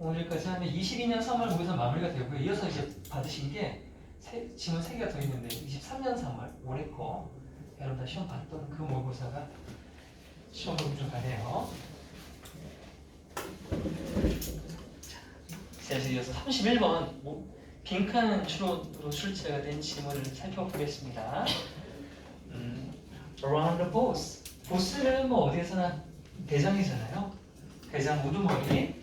오늘까지 하면 22년 3월 모의고사 마무리가 되고요. 이어서 이제 받으신 게 지문 3개가 더 있는데 23년 3월 올해 거 여러분 다 시험 봤던 그 모의고사가 시험 보기 좀 가네요. 자, 이어서 31번 빈칸 주로 출제가 된 지문을 살펴보겠습니다. Around the boss. 보스는 뭐 어디에서나 대장이잖아요. 대장 우두머리.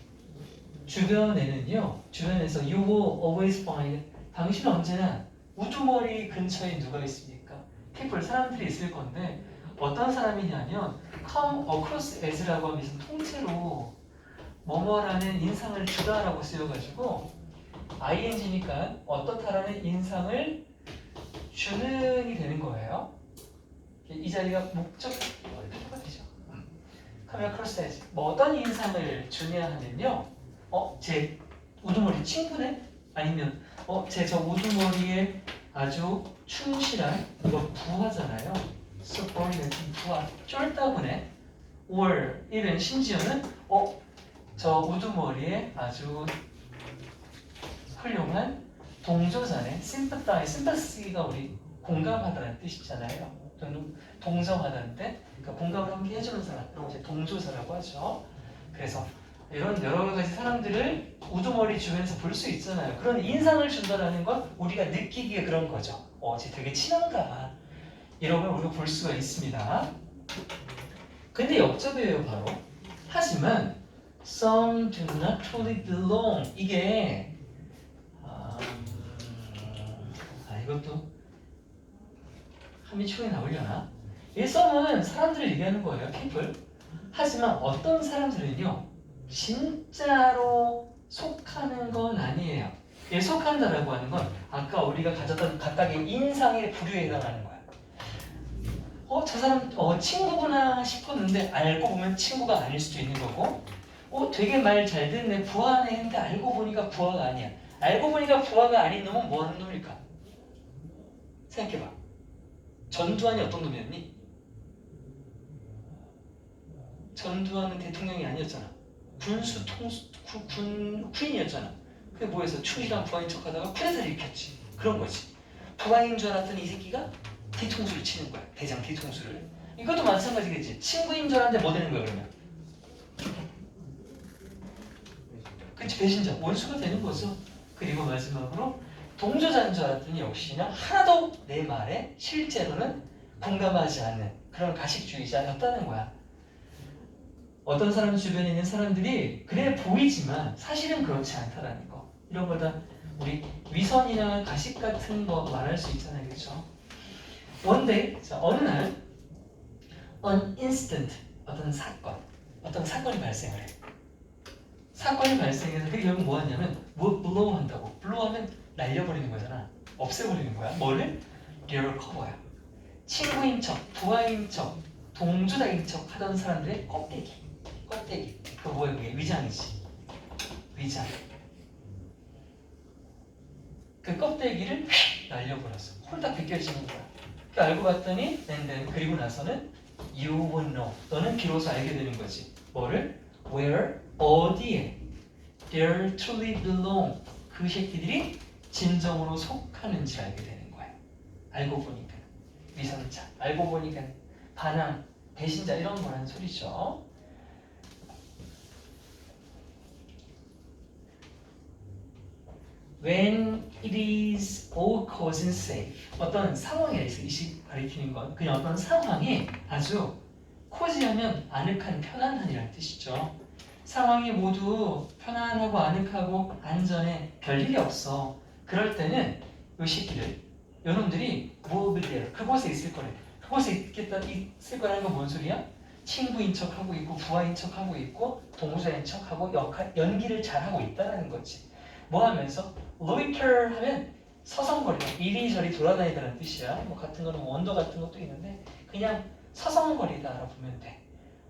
주변에서 you will always find. 당신은 언제나 우두머리 근처에 누가 있습니까? people, 사람들이 있을 건데 어떤 사람이냐면 come across as라고 하면 통째로 뭐뭐라는 인상을 주다라고 쓰여가지고 ing니까 어떻다라는 인상을 주는이 되는 거예요. 이 자리가 목적 표가 되죠. come across as 뭐 어떤 인상을 주냐 하면요. 제 우두머리 친구네? 아니면 제 저 우두머리에 아주 충실한 이거 부하잖아요. subordinate 부하 쫄따구네. or 이런 심지어는 저 우두머리에 아주 훌륭한 동조자네. sympathy가 우리 공감하다는 뜻이잖아요. 또는 동정하다는데 그러니까 공감을 함께 해주는 사람 이런 거 이제 동조자라고 하죠. 그래서 이런 여러 가지 사람들을 우두머리 주변에서 볼 수 있잖아요. 그런 인상을 준다는 건 우리가 느끼기에 그런 거죠. 쟤 되게 친한가 이런 걸 우리가 볼 수가 있습니다. 근데 역접이에요 바로. 하지만 some do not truly belong. 이게 이것도 한미초에 나오려나? 이 some은 사람들을 얘기하는 거예요. people. 하지만 어떤 사람들은요 진짜로 속하는 건 아니에요. 이 속한다라고 하는 건 아까 우리가 가졌던 각각의 인상의 부류에 해당하는 거야. 저 사람 친구구나 싶었는데 알고 보면 친구가 아닐 수도 있는 거고 되게 말 잘 듣네 부하네 했는데 알고 보니까 부하가 아니야. 알고 보니까 부하가 아닌 놈은 뭐 하는 놈일까? 생각해봐. 전두환이 어떤 놈이었니? 전두환은 대통령이 아니었잖아. 군수 퀸이었잖아. 그게 뭐해서 충실한 부하인 척하다가 쿠데타를 일으켰지. 그런 거지. 부하인 줄 알았더니 이 새끼가 뒤통수를 치는 거야. 대장 뒤통수를. 이것도 마찬가지겠지. 친구인 줄 알았는데 뭐 되는 거야 그러면? 그치, 배신자. 원수가 되는 거죠. 그리고 마지막으로 동조자인 줄 알았더니 역시나 하나도 내 말에 실제로는 공감하지 않는 그런 가식주의자였다는 거야. 어떤 사람 주변에 있는 사람들이 그래 보이지만 사실은 그렇지 않다라는 거. 이런 걸 다 우리 위선이나 가식 같은 거 말할 수 있잖아요. 그렇죠? One day, 자, 어느 날 an instant, 어떤 사건이 발생을 해. 사건이 발생해서 그게 결국 뭐 하냐면 blow 한다고. blow 하면 날려버리는 거잖아. 없애버리는 거야. 뭐를? 리얼 커버야. 친구인 척, 부하인 척, 동조자인 척 하던 사람들의 껍데기. 그거 뭐야 그게? 위장이지. 위장. 그 껍데기를 날려버렸어. 홀딱 벗겨지는 거야. 알고 봤더니 그리고 나서는 you will know. 너는 비로소 알게 되는 거지. 뭐를? where, 어디에 they truly belong. 그 새끼들이 진정으로 속하는지 알게 되는 거야. 알고 보니까 위선자, 알고 보니까 반항, 배신자 이런 거라는 소리죠. When it is all cause and safe. 어떤 상황에 있어. 이식 가리키는 건 그냥 어떤 상황이 아주 코지하면 아늑한 편안한이라는 뜻이죠. 상황이 모두 편안하고 아늑하고 안전해 별일이 없어. 그럴 때는 이 새끼들, 요놈들이 will be there. 그곳에 있을 거래. 그곳에 있을 거라는 건 뭔 소리야? 친구인 척하고 있고 부하인 척하고 있고 동조자인 척하고 연기를 잘하고 있다는 거지. 뭐 하면서? loiter 하면 서성거리다. 이리저리 돌아다니다는 뜻이야. 뭐 같은 거는 원더 같은 것도 있는데 그냥 서성거리다라고 보면 돼.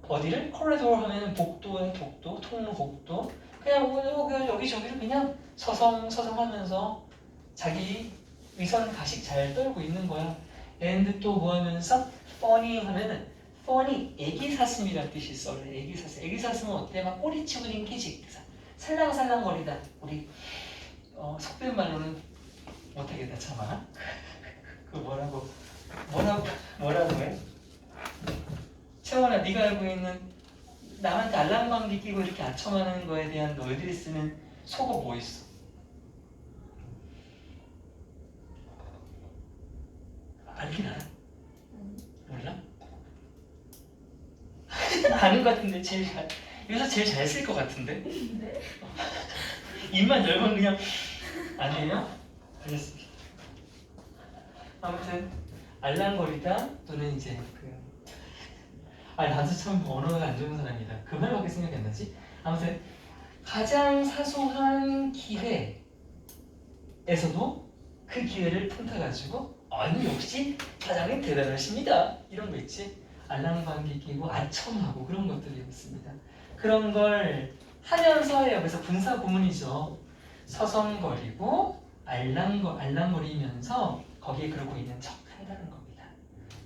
어디를? 코리도어 하면 복도에 복도, 통로 복도. 그냥 여기저기를 그냥 서성하면서 자기 위선 가식 잘 떨고 있는 거야. and 또 뭐 하면서? funny 하면은 funny, 애기사슴이라는 뜻이 있어. 애기사슴은 어때? 막 꼬리치고 댕기지. 살랑살랑거리다. 우리 속된 말로는 못하겠다 참아. 그 뭐라고 해? 채원아, 네가 알고 있는 남한테 알랑방귀 끼고 이렇게 아첨하는 거에 대한 너희들이 쓰는 속어 뭐 있어? 알긴 알아? 몰라? 아는 것 같은데 여기서 제일 잘 쓸 것 같은데? 네. 입만 열면 그냥 아니에요? 알겠습니다. 아무튼 알랑거리다 또는 이제 나도 참 언어가 안 좋은 사람이다. 그 말밖에 생각이 안 나지? 아무튼 가장 사소한 기회에서도 그 기회를 틈타가지고 아니 역시 사장님 대단하십니다. 이런 거 있지? 알랑방귀 끼고 아첨하고 그런 것들이 있습니다. 그런 걸 하면서 해요. 그래서 분사 구문이죠. 서성거리고 알랑거리면서 거기에 그러고 있는 척 한다는 겁니다.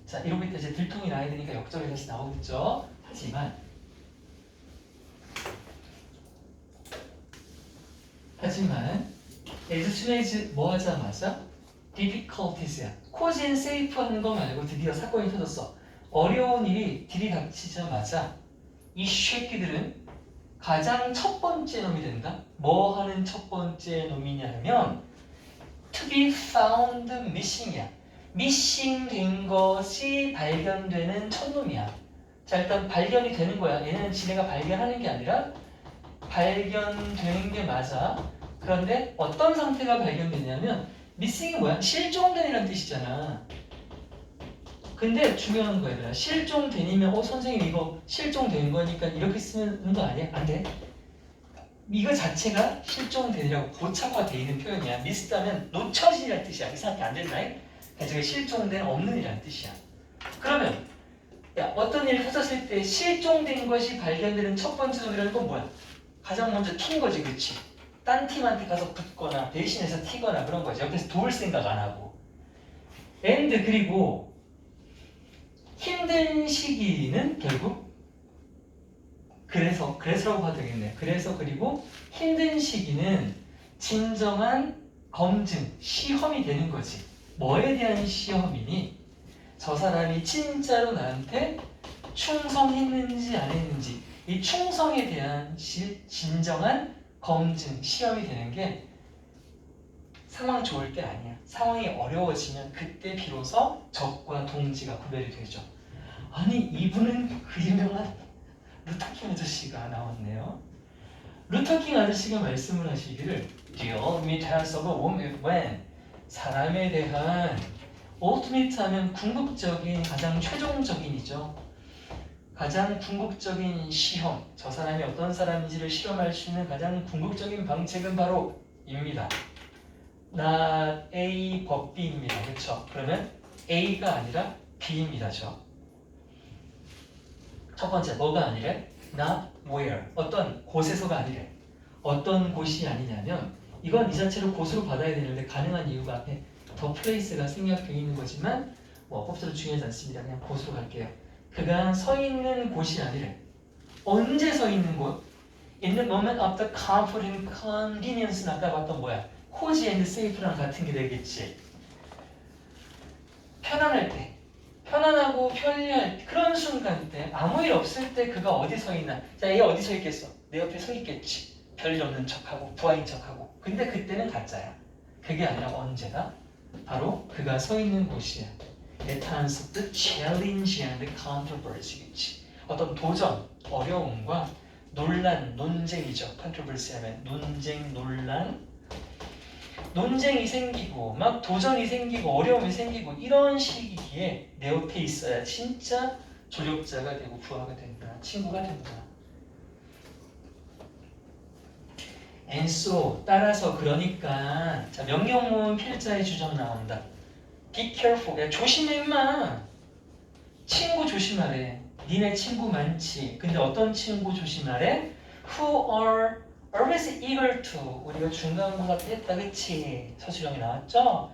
자, 이러고 있다 이제 들통이 나야 되니까 역적이 다시 나오겠죠. 하지만 as soon as 뭐 하자마자 difficulties야. cause and safe 하는 거 말고 드디어 사건이 터졌어. 어려운 일이 들이닥치자마자 이 새끼들은 가장 첫 번째 놈이 된다. 뭐 하는 첫 번째 놈이냐 하면 to be found missing이야. missing 된 것이 발견되는 첫 놈이야. 자, 일단 발견이 되는 거야. 얘는 지네가 발견하는 게 아니라 발견되는 게 맞아. 그런데 어떤 상태가 발견되냐면 missing이 뭐야? 실종된이라는 뜻이잖아. 근데 중요한 거 얘들아. 실종된이면 선생님 이거 실종된 거니까 이렇게 쓰는 거 아니야? 안 돼. 이거 자체가 실종된이라고 고착화되어 있는 표현이야. 미스다면 놓쳐진이라는 뜻이야. 이상하게 안 된다. 그래서 실종된 없는 이라는 뜻이야. 그러면 야, 어떤 일이 터졌을 때 실종된 것이 발견되는 첫 번째 놈이라는 건 뭐야? 가장 먼저 튄 거지, 그렇지? 딴 팀한테 가서 붙거나 배신해서 튀거나 그런 거지. 옆에서 도울 생각 안 하고. and 그리고 힘든 시기는 결국 그래서라고 봐도 되겠네. 그래서 그리고 힘든 시기는 진정한 검증, 시험이 되는 거지. 뭐에 대한 시험이니? 저 사람이 진짜로 나한테 충성했는지 안 했는지 이 충성에 대한 진정한 검증, 시험이 되는 게 상황 좋을 때 아니야. 상황이 어려워지면 그때 비로소 적과 동지가 구별이 되죠. 아니 이분은 그 유명한 루터킹 아저씨가 나왔네요. 루터킹 아저씨가 말씀을 하시기를 The ultimate task of a woman when 사람에 대한 ultimate 하면 궁극적인 가장 최종적인이죠. 가장 궁극적인 시험, 저 사람이 어떤 사람인지를 실험할 수 있는 가장 궁극적인 방책은 바로 입니다. not A but B입니다. 그렇죠? 그러면 A가 아니라 B입니다. 첫 번째 뭐가 아니래? not where 어떤 곳에서가 아니래. 어떤 곳이 아니냐면 이건 이 자체로 곳으로 받아야 되는데 가능한 이유가 앞에 더 place가 생략되어 있는 거지만 뭐 법적으로 중요하지 않습니다. 그냥 곳으로 갈게요. 그가 서 있는 곳이 아니래. 언제 서 있는 곳? In the moment of the comfort and convenience는 아까 봤던 뭐야? cozy and safe랑 같은 게 되겠지. 편안할 때, 편안하고 편리할 때, 그런 순간 때, 아무 일 없을 때 그가 어디 서 있나? 자, 얘 어디 서 있겠어? 내 옆에 서 있겠지. 별일 없는 척하고 부하인 척하고. 근데 그때는 가짜야. 그게 아니라 언제다? 바로 그가 서 있는 곳이야. At times of the challenge and the controversy겠지. 어떤 도전, 어려움과 논란, 논쟁이죠. controversy 하면 논쟁, 논란, 논쟁이 생기고 막 도전이 생기고 어려움이 생기고 이런 시기에 내 옆에 있어야 진짜 조력자가 되고 부하가 된다. 친구가 된다. And so 따라서 그러니까 자 명령문 필자의 주장 나온다. Be careful. 야, 조심해 임마. 친구 조심하래. 니네 친구 많지. 근데 어떤 친구 조심하래? Who are always eager to. 우리가 중간고사 때 했다 그치? 서술형이 나왔죠?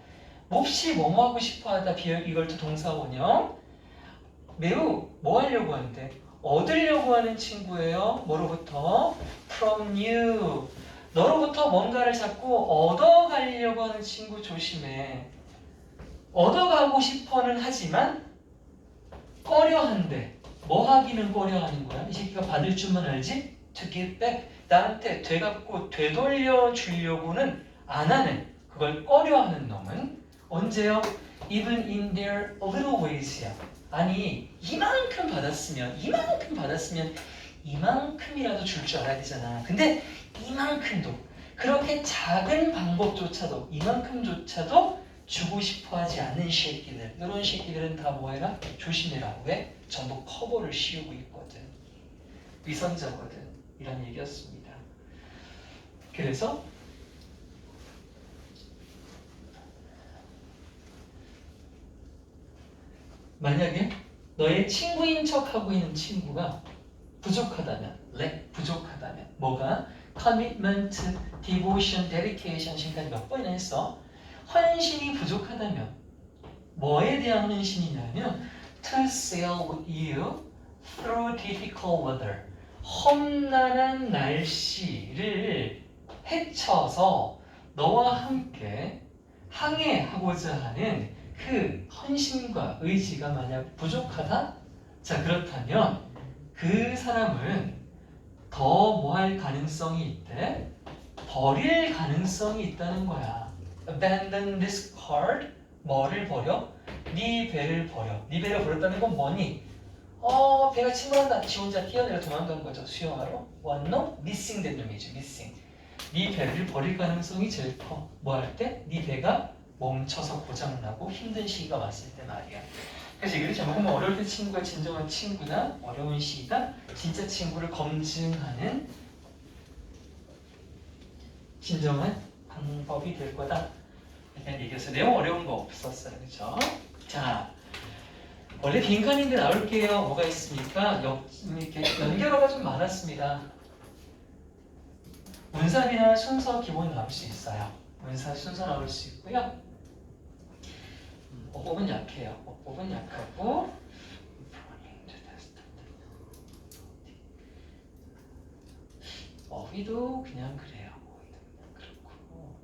몹시 뭐뭐 하고 싶어하다 be eager to 동사 원형. 매우 뭐 하려고 하는데? 얻으려고 하는 친구예요. 뭐로부터? From you. 너로부터 뭔가를 자꾸 얻어가려고 하는 친구 조심해. 얻어가고 싶어는 하지만 꺼려한대. 뭐 하기는 꺼려하는 거야? 이 새끼가 받을 줄만 알지? To give back. 나한테 되갚고 되돌려 주려고는 안 하는, 그걸 꺼려하는 놈은 언제요? Even in their little ways야. 아니 이만큼 받았으면 이만큼이라도 줄 줄 알아야 되잖아. 근데 이만큼도, 그렇게 작은 방법조차도 이만큼조차도 주고 싶어 하지 않는 새끼들, 이런 새끼들은 다 뭐해라? 조심해라. 왜? 전부 커버를 씌우고 있거든. 위선자거든. 이런 얘기였습니다. 그래서 만약에 너의 친구인 척하고 있는 친구가 부족하다면, 부족하다면 뭐가? commitment, devotion, dedication 지금까지 몇 번이나 했어? 헌신이 부족하다면 뭐에 대한 헌신이냐면 to sail with you through difficult weather. 험난한 날씨를 헤쳐서 너와 함께 항해하고자 하는 그 헌신과 의지가 만약 부족하다? 자, 그렇다면 그 사람은 더 뭐 할 가능성이 있대? 버릴 가능성이 있다는 거야. Abandon this card. 뭐를 버려? 네 배를 버려. 네 배를 버렸다는 건 뭐니? 배가 침몰한다. 지 혼자 뛰어내려 도망간 거죠. 수영하러. 원노? missing 된 놈이죠. missing. 네 배를 버릴 가능성이 제일 커. 뭐 할 때? 네 배가 멈춰서 고장나고 힘든 시기가 왔을 때 말이야. 그래서 이걸 제목은 어려울 때 친구가 진정한 친구다. 어려운 시기가 진짜 친구를 검증하는 진정한 방법이 될 거다. 이렇게 얘기해서 내용 어려운 거 없었어요. 그렇죠? 자, 원래 빈칸인데 나올게요. 뭐가 있습니까? 이렇게 연결어가 좀 많았습니다. 문사비나 순서 기본 나올 수 있어요. 문사 순서 나올 수 있고요. 어법은 약해요. 어법은 약하고 어휘도 그냥 그래요. 어휘도 그냥 그렇고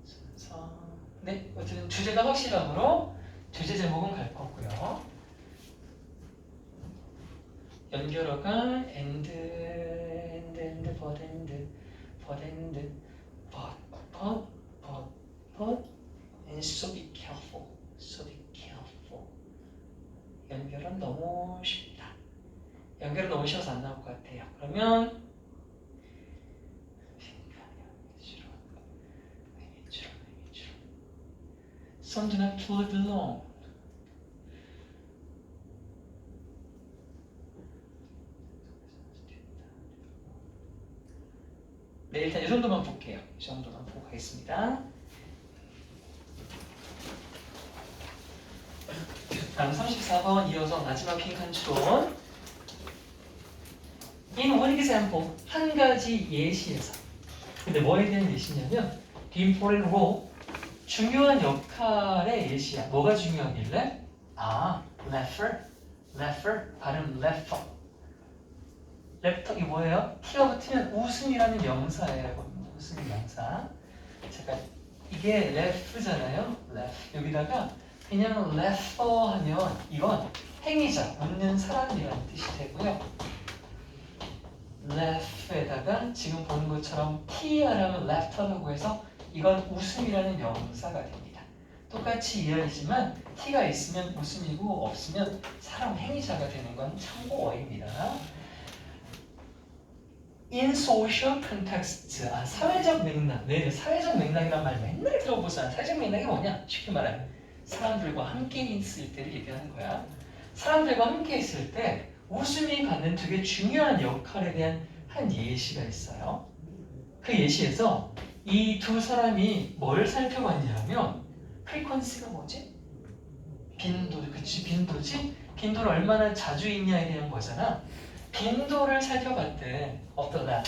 순서. 네, 어쨌든 주제가 확실함으로 주제 제목은 갈 거고요. 연결어가 and, but, and so be careful. 연결은 너무 쉽다. 연결은 너무 쉬워서 안 나올 것 같아요. 그러면 Some do not live long. 네, 일단 이 정도만 볼게요. 이 정도만 보고 가겠습니다. 다음 34번 이어서 마지막 빈칸 추론. In one example, 한 가지 예시에서. 근데 뭐에 대한 예시냐면 the important role, 중요한 역할의 예시야. 뭐가 중요하길래? laughter, 발음 laughter. laughter 이 뭐예요? T가 붙으면 웃음이라는 명사예요. 웃음 명사. 잠깐, 이게 laugh잖아요. laugh. 여기다가 그냥 laughter 하면 이건 행위자, 웃는 사람이라는 뜻이 되고요. laugh에다가 지금 보는 것처럼 T라면 laughter라고 해서 이건 웃음이라는 명사가 됩니다. 똑같이 이해하지만 T가 있으면 웃음이고 없으면 사람 행위자가 되는 건 참고어입니다. In social context, 사회적 맥락. 네, 사회적 맥락이란 말 맨날 들어보잖아. 사회적 맥락이 뭐냐? 쉽게 말하면 사람들과 함께 있을 때를 얘기하는 거야. 사람들과 함께 있을 때 웃음이 갖는 되게 중요한 역할에 대한 한 예시가 있어요. 그 예시에서 이 두 사람이 뭘 살펴봤냐면 프리퀀시가 뭐지? 빈도, 그치? 빈도지? 빈도를 얼마나 자주 있냐에 대한 거잖아. 빈도를 살펴봤대. 어떠나?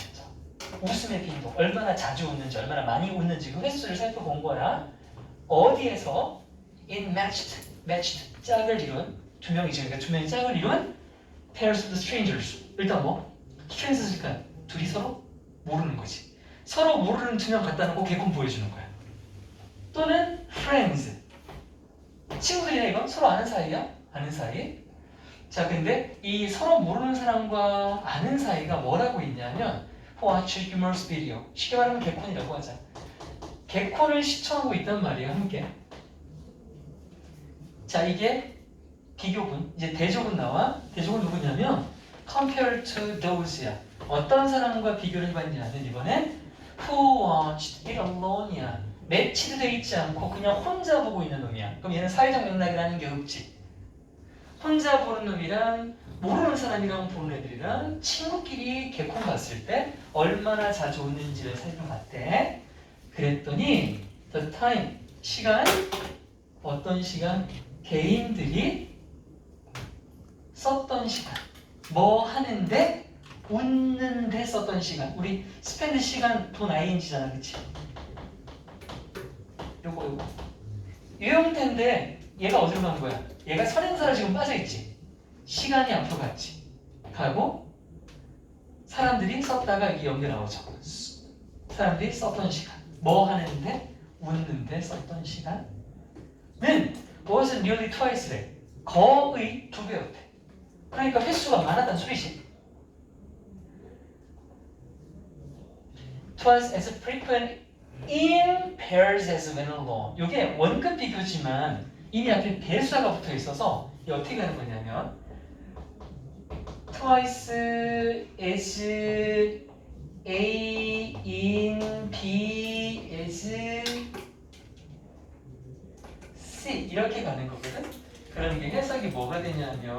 웃음의 빈도, 얼마나 자주 웃는지, 얼마나 많이 웃는지 그 횟수를 살펴본 거야. 어디에서? In matched 짝을 이룬 두 명이죠. 그러니까 두 명이 짝을 이룬 pairs of strangers. 일단 뭐? strangers니까 둘이 서로 모르는 거지. 서로 모르는 두 명 갖다 놓고 개콘 보여주는 거야. 또는 friends. 친구들이야 이건? 서로 아는 사이야? 아는 사이? 자, 근데 이 서로 모르는 사람과 아는 사이가 뭐라고 있냐면 watch humorous video. 쉽게 말하면 개콘이라고 하자. 개콘을 시청하고 있단 말이에요, 함께. 자, 이게 비교군. 이제 대조군 나와. 대조군 누구냐면 compare to those야. 어떤 사람과 비교를 해봤냐면 이번엔 who watched it alone이야. 매치도 돼 있지 않고 그냥 혼자 보고 있는 놈이야. 그럼 얘는 사회적 맥락이라는 게 없지. 혼자 보는 놈이랑 모르는 사람이랑 보는 애들이랑 친구끼리 개콘 봤을 때 얼마나 자주 웃는지를 살펴봤대. 그랬더니 the time, 시간, 어떤 시간? 개인들이 썼던 시간. 뭐 하는데? 웃는데 썼던 시간. 우리 spend 시간 돈 ing잖아, 그치? 요거 이 형태인데 얘가 어디로 간 거야? 얘가 선행사로 지금 빠져있지. 시간이 앞으로 갔지. 가고 사람들이 썼다가 여기 연결 나오죠. 사람들이 썼던 시간. 뭐 하는데? 웃는데 썼던 시간은 wasn't nearly twice래. 거의 2배였대. 그러니까 횟수가 많았다는 소리지. Twice as frequent in pairs as when alone. 이게 원급 비교지만 이미 앞에 대수사가 붙어 있어서 이게 어떻게 하는 거냐면 twice as A in B as C 이렇게 가는 거거든. 그럼 이게 해석이 뭐가 되냐면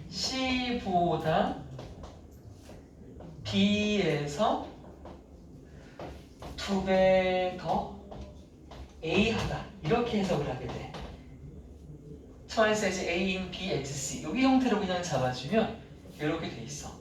C보다 B에서 2배 더 A하다 이렇게 해석을 하게 돼. twice as A in B as C 여기 형태로 그냥 잡아주면 이렇게 돼 있어.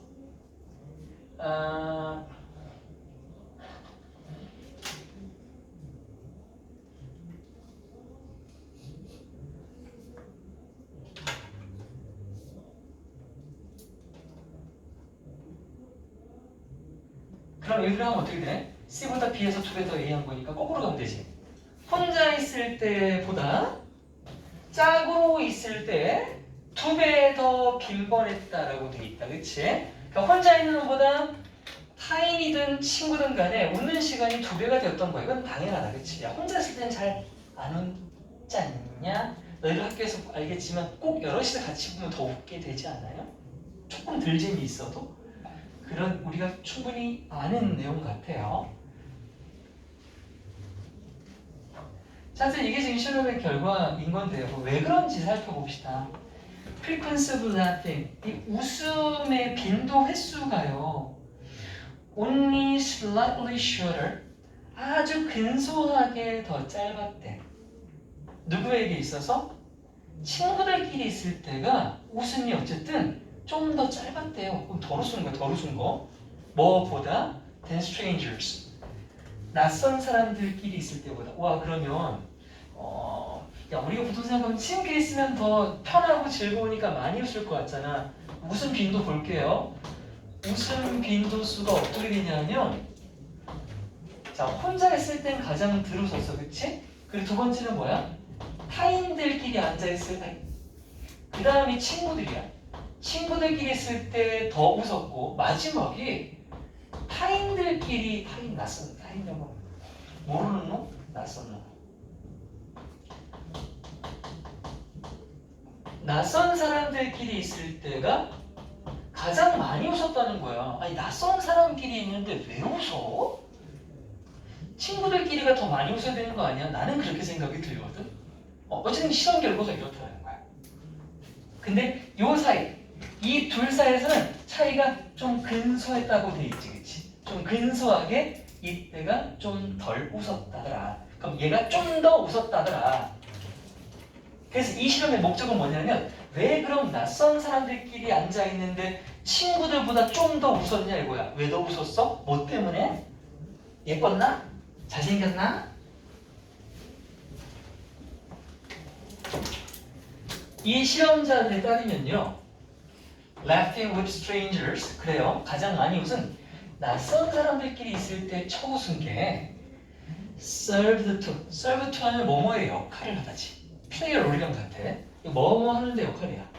그럼 여기로 하면 어떻게 돼? C보다 B에서 2배 더 A 한 거니까 거꾸로 가면 되지. 혼자 있을 때보다 짝으로 있을 때 2배 더 빈번했다라고 돼 있다. 그치? 그러니까 혼자 있는 것보다 타인이든 친구든 간에 웃는 시간이 2배가 되었던 거야. 이건 당연하다. 그치? 야, 혼자 있을 때는 잘 안 웃지 않냐? 너희들 학교에서 알겠지만 꼭 여럿이서 같이 보면 더 웃게 되지 않아요? 조금 덜 재미있어도? 그런 우리가 충분히 아는 내용 같아요. 사실 이게 지금 실험의 결과인 건데요. 왜 그런지 살펴봅시다. frequency of laughing, 이 웃음의 빈도 횟수가요. only slightly shorter, 아주 근소하게 더 짧았대. 누구에게 있어서? 친구들끼리 있을 때가 웃음이 어쨌든 좀 더 짧았대요. 그럼 덜 웃은 거야, 덜 웃은 거. 뭐보다? than strangers. 낯선 사람들끼리 있을 때보다. 와, 그러면 야, 우리가 보통 생각하면 친구끼리 있으면 더 편하고 즐거우니까 많이 웃을 것 같잖아. 웃음 빈도 볼게요. 웃음 빈도수가 어떻게 되냐면 자, 혼자 있을 땐 가장 덜 웃었어, 그치? 그리고 두 번째는 뭐야? 타인들끼리 앉아있을 때. 그 다음이 친구들이야. 친구들끼리 있을 때 더 웃었고 마지막이 타인들끼리 타인 낯선 타인 영어 모르는 놈 낯선 놈 낯선 사람들끼리 있을 때가 가장 많이 웃었다는 거야. 아니 낯선 사람끼리 있는데 왜 웃어? 친구들끼리가 더 많이 웃어야 되는 거 아니야? 나는 그렇게 생각이 들거든. 어쨌든 실험 결과가 이렇다는 거야. 근데 요 사이 이 둘 사이에서는 차이가 좀 근소했다고 돼 있지, 그치? 좀 근소하게 이때가 좀 덜 웃었다더라. 그럼 얘가 좀 더 웃었다더라. 그래서 이 실험의 목적은 뭐냐면 왜 그럼 낯선 사람들끼리 앉아있는데 친구들보다 좀 더 웃었냐 이거야. 왜 더 웃었어? 뭐 때문에? 예뻤나? 잘생겼나? 이 실험자들에 따르면요. Laughing with strangers. 그래요. 가장 많이 웃은 낯선 사람들끼리 있을 때 쳐웃은 게 served to. serve to 하면 뭐뭐의 역할을 하다지. play a role이랑 같아. 이거 뭐뭐 하는데 역할이야.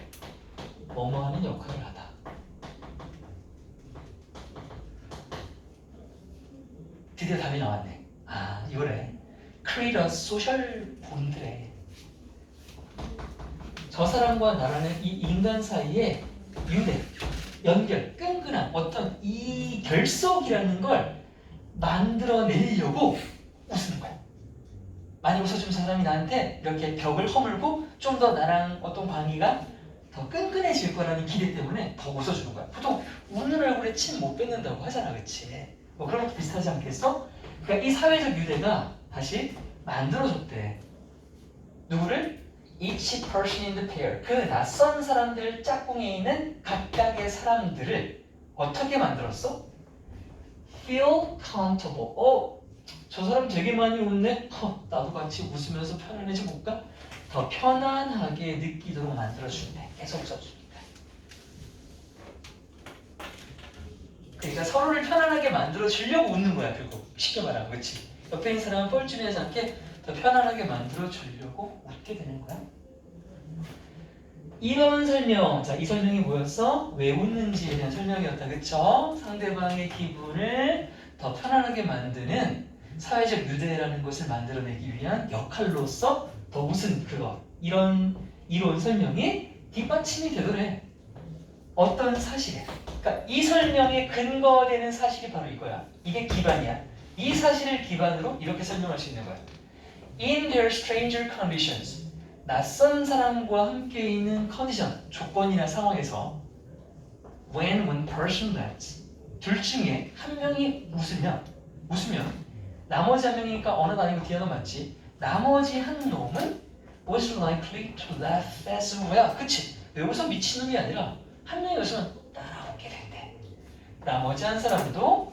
뭐뭐 하는 역할을 하다. 드디어 답이 나왔네. 아, 이거래. create a social bond래. 저 사람과 나라는 이 인간 사이에 유대, 연결, 끈끈한 어떤 이 결속이라는 걸 만들어내려고 웃는 거야. 많이 웃어준 사람이 나한테 이렇게 벽을 허물고 좀 더 나랑 어떤 관계가 더 끈끈해질 거라는 기대 때문에 더 웃어주는 거야. 보통 웃는 얼굴에 침 못 뱉는다고 하잖아, 그치? 뭐 그런 것도 비슷하지 않겠어? 그러니까 이 사회적 유대가 다시 만들어줬대. 누구를? Each person in the pair. 그 낯선 사람들 짝꿍에 있는 각각의 사람들을 어떻게 만들었어? Feel comfortable. 저 사람 되게 많이 웃네? 나도 같이 웃으면서 편안해져 볼까? 더 편안하게 느끼도록 만들어준대. 계속 써주니까. 그러니까 서로를 편안하게 만들어주려고 웃는 거야, 결국. 쉽게 말하면, 그렇지? 옆에 있는 사람은 뻘쭘해하지 않게 더 편안하게 만들어주려고 웃게 되는 거야. 이런 설명, 자, 이 설명이 뭐였어? 왜 웃는지에 대한 설명이었다, 그쵸? 상대방의 기분을 더 편안하게 만드는 사회적 유대라는 것을 만들어내기 위한 역할로서 더 웃은 그거, 이런 이론 설명이 뒷받침이 되더래. 어떤 사실에. 그러니까 이 설명에 근거되는 사실이 바로 이거야. 이게 기반이야. 이 사실을 기반으로 이렇게 설명할 수 있는 거야. In their stranger conditions. 낯선 사람과 함께 있는 컨디션, 조건이나 상황에서 when one person laughs. 둘 중에 한 명이 웃으면 나머지 한 명이니까 어느 아니고 뒤에도 맞지. 나머지 한 놈은 was likely to laugh as well. 그치? 왜 웃어? 미친놈이 아니라 한 명이 웃으면 따라오게 된대. 나머지 한 사람도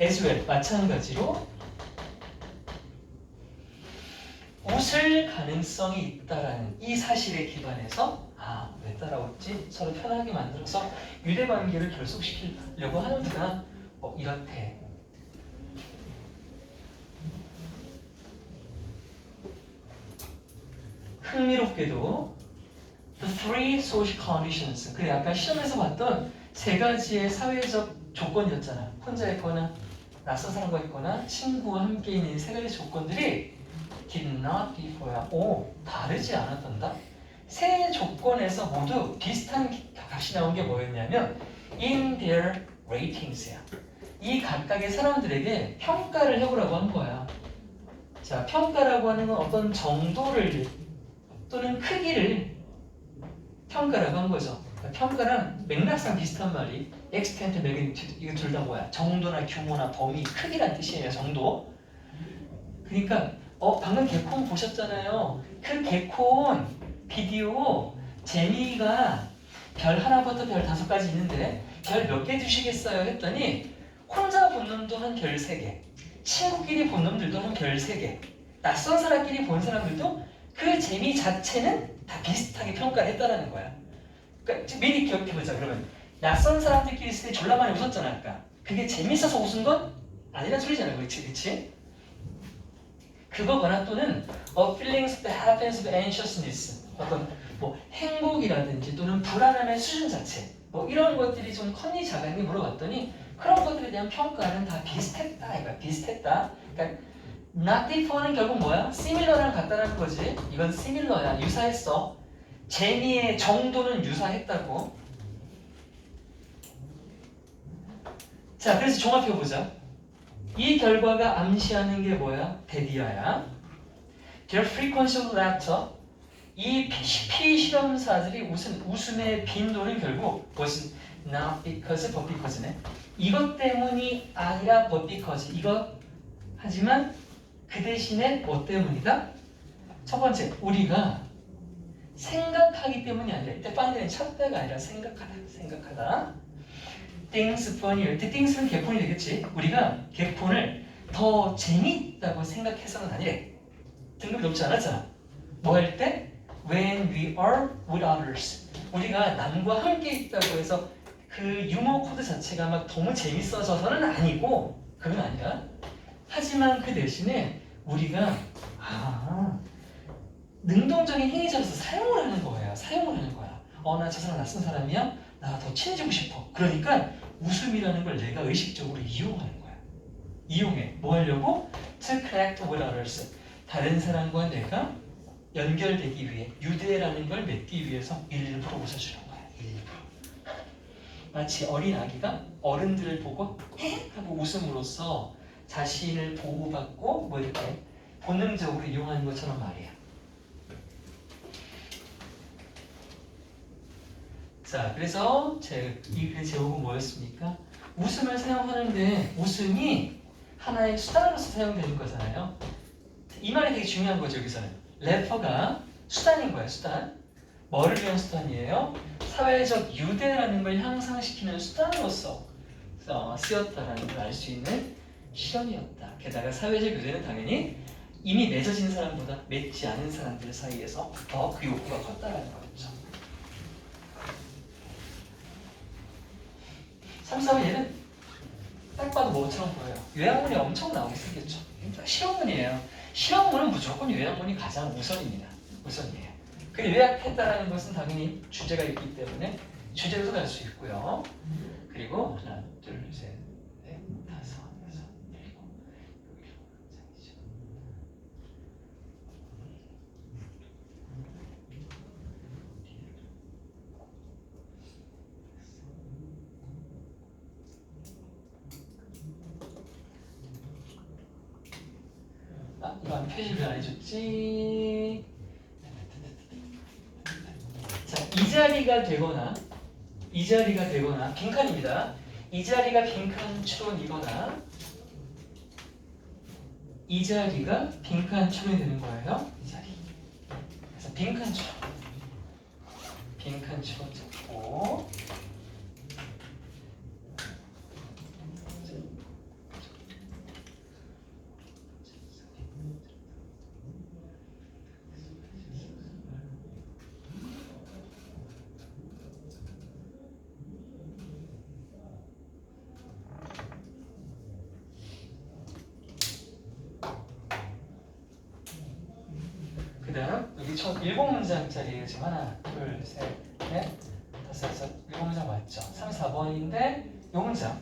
as well, 마찬가지로 웃을 가능성이 있다라는 이 사실에 기반해서 왜 따라왔지? 서로 편하게 만들어서 유대관계를 결속시키려고 하는구나. 이렇대. 흥미롭게도 the three social conditions. 그래, 아까 시험에서 봤던 세 가지의 사회적 조건이었잖아. 혼자 있거나 낯선 사람과 있거나 친구와 함께 있는 세 가지 조건들이 did not differ. 다르지 않았단다. 세 조건에서 모두 비슷한 값이 나온 게 뭐였냐면 in their ratings야. 이 각각의 사람들에게 평가를 해보라고 한 거야. 자, 평가라고 하는 건 어떤 정도를 또는 크기를 평가라고 한 거죠. 그러니까 평가랑 맥락상 비슷한 말이 extent, magnitude 이거 둘 다 뭐야? 정도나 규모나 범위, 크기란 뜻이에요. 정도. 그러니까 방금 개콘 보셨잖아요. 그 개콘 비디오 재미가 별 하나부터 별 5까지 있는데 별 몇 개 주시겠어요? 했더니 혼자 본 놈도 한 별 3개, 친구끼리 본 놈들도 한 별 3개, 낯선 사람끼리 본 사람들도 그 재미 자체는 다 비슷하게 평가를 했다라는 거야. 그러니까 미리 기억해보자. 그러면 낯선 사람들끼리 있을 때 졸라 많이 웃었잖아 아까. 그게 재밌어서 웃은 건 아니란 소리잖아. 그치? 그거거나 또는 feelings of happiness, of anxiousness, 어떤 행복이라든지 또는 불안함의 수준 자체 이런 것들이 좀 컸니 작았니 물어봤더니 그런 것들에 대한 평가는 다 비슷했다. 이거야. 비슷했다. 그러니까 not differ는 결국 뭐야? similar랑 같다는 거지. 이건 similar야. 유사했어. 재미의 정도는 유사했다고. 자, 그래서 종합해보자. 이 결과가 암시하는 게 뭐야? 데디아야. Their frequency of laughter. 이 피실험사들이 웃음의 빈도는 결국 was not because but because네. 이것 때문이 아니라 but because. 이거 하지만 그 대신에 뭐 때문이다? 첫 번째, 우리가 생각하기 때문이 아니라 이때 find는 찾다가 아니라 생각하다. things funnier. things는 개폰이 되겠지. 우리가 개폰을 더 재밌다고 생각해서는 아니래. 등급이 높지 않았잖아. 뭐 할 때? when we are with others. 우리가 남과 함께 있다고 해서 그 유머 코드 자체가 막 너무 재밌어져서는 아니고 그건 아니야. 하지만 그 대신에 우리가 능동적인 행위자로서 사용을 하는 거예요. 사용을 하는 거야. 나 저 사람 낯선 사람이야? 나 더 친해지고 싶어. 그러니까 웃음이라는 걸 내가 의식적으로 이용하는 거야. 이용해. 뭐 하려고? To connect with others. 다른 사람과 내가 연결되기 위해 유대라는 걸 맺기 위해서 일부러 웃어주는 거야. 일부러. 마치 어린 아기가 어른들을 보고 하고 웃음으로써 자신을 보호받고 뭐 이렇게 본능적으로 이용하는 것처럼 말이야. 자, 그래서 이 글의 제목은 뭐였습니까? 웃음을 사용하는데 웃음이 하나의 수단으로서 사용되는 거잖아요. 이 말이 되게 중요한 거죠, 여기서는. 래퍼가 수단인 거예요, 수단. 뭐를 위한 수단이에요? 사회적 유대라는 걸 향상시키는 수단으로서 쓰였다라는 걸 알 수 있는 실험이었다. 게다가 사회적 유대는 당연히 이미 맺어진 사람보다 맺지 않은 사람들 사이에서 더 그 욕구가 컸다라는 거였죠. 3, 4번 얘는 딱 봐도 뭐처럼 보여요. 요양문이 엄청 나오게 생겼죠. 실험문이에요. 실험문은 무조건 요양문이 가장 우선입니다. 우선이에요. 그 요약했다라는 것은 당연히 주제가 있기 때문에 주제로도 갈 수 있고요. 그리고 하나, 둘, 셋, 넷, 다섯, 여섯, 일곱, 장이죠. 이거 안 표시를 안 해줬지. 자, 이 자리가 되거나 빈칸입니다. 이 자리가 빈칸 추론이거나 이 자리가 빈칸 추론이 되는 거예요. 이 자리. 그래서 빈칸 추론 잡고 그 다음 여기 첫 7문장짜리예요. 지금 하나, 둘, 셋, 넷, 다섯, 여섯, 7문장 맞죠? 3, 4번인데 이 문장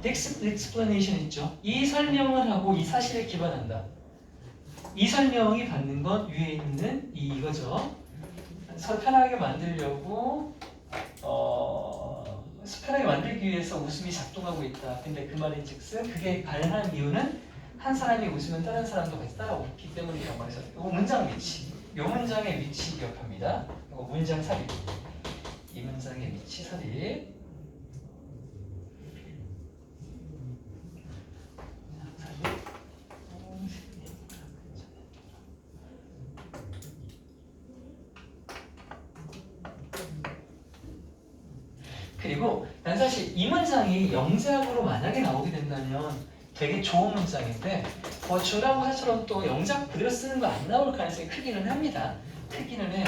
explanation 있죠? 이 설명을 하고 이 사실에 기반한다. 이 설명이 받는 건 위에 있는 이거죠. 서로 편하게 만들려고 편하게 만들기 위해서 웃음이 작동하고 있다. 근데 그 말인즉슨 그게 가능한 이유는 한 사람이 웃으면 다른 사람도 같이 따라 웃기 때문이라고 해서 이 문장 위치, 이 문장의 위치 기억합니다. 이거 문장 삽입, 이 문장의 위치 삽입. 그리고 난 사실 이 문장이 영작으로 만약에 나오게 된다면 되게 좋은 문장인데 중간고사처럼 또 영작 그대로 쓰는 거 안 나올 가능성이 크기는 합니다. 크기는 해요.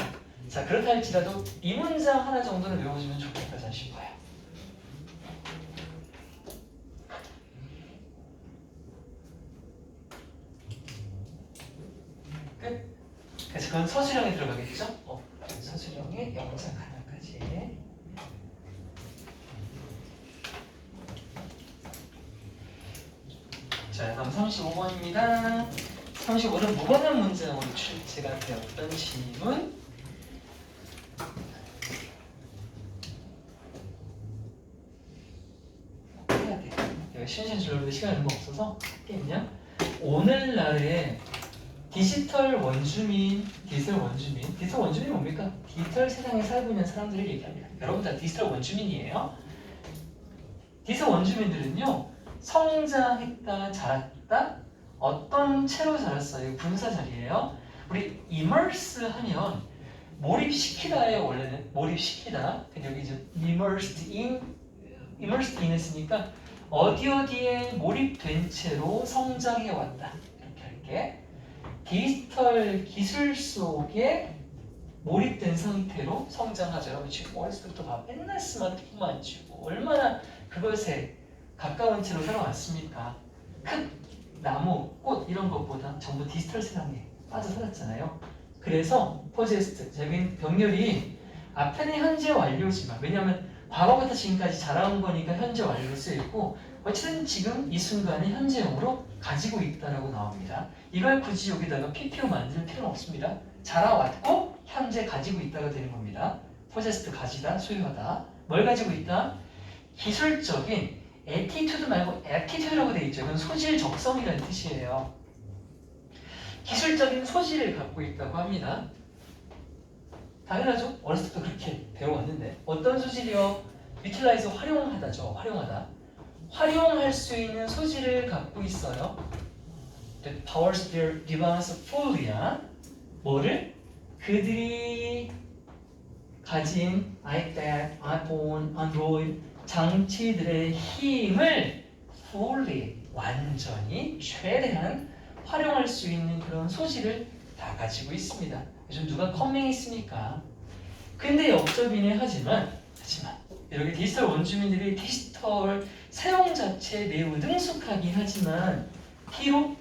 자, 그렇다 할지라도 이 문장 하나 정도는 외워주면 좋겠다 저는 싶어요. 끝. 그래서 그건 서술형에 들어가겠죠? 서술형의 영작 하나까지. 자, 다음 35번입니다. 35는 무관한 문장으로 출제가 되었던 질문. 해야 돼. 내가 쉬운 줄로 시간이 얼마 없어서 할게요. 오늘날의 디지털 원주민이 뭡니까? 디지털 세상에 살고 있는 사람들을 얘기합니다. 여러분 다 디지털 원주민이에요. 디지털 원주민들은요, 성장했다, 자랐다, 어떤 채로 자랐어요? 분사 자리예요. 우리 immerse 하면 몰입시키다예요. 원래는 몰입시키다. 근데 여기 이제 immersed in 했으니까 어디에 몰입된 채로 성장해 왔다. 이렇게 할게. 디지털 기술 속에 몰입된 상태로 성장하죠. 여러분 지금 어렸을 때부터 봐. 맨날 스마트폰 안 주고 얼마나 그것에 가까운 채로 살아왔습니까? 큰 나무, 꽃 이런 것보다 전부 디지털 세상에 빠져 살았잖아요. 그래서 포제스트적인 병렬이 앞에는 현재 완료지만 왜냐하면 과거부터 지금까지 자라온 거니까 현재 완료로 쓰였고 어쨌든 지금 이 순간에 현재형으로 가지고 있다라고 나옵니다. 이걸 굳이 여기다가 PPO 만들 필요는 없습니다. 자라왔고 현재 가지고 있다가 되는 겁니다. 포제스트 가지다, 소유하다. 뭘 가지고 있다? 기술적인 에티튜드 말고 애티튜드라고 되어 있죠. 이건 소질 적성이라는 뜻이에요. 기술적인 소질을 갖고 있다고 합니다. 당연하죠. 어렸을 때부터 그렇게 배워왔는데 어떤 소질이요? 유틸라이즈 활용하다죠. 활용하다. 활용할 수 있는 소질을 갖고 있어요. That powers their device fully. 뭐를? 그들이 가진 iPad, iPhone, Android 장치들의 힘을 fully 완전히 최대한 활용할 수 있는 그런 소질을 다 가지고 있습니다. 요즘 누가 컴맹 있습니까? 근데 역접이네 하지만 이렇게 디지털 원주민들이 디지털 사용 자체에 매우 능숙하긴 하지만 비록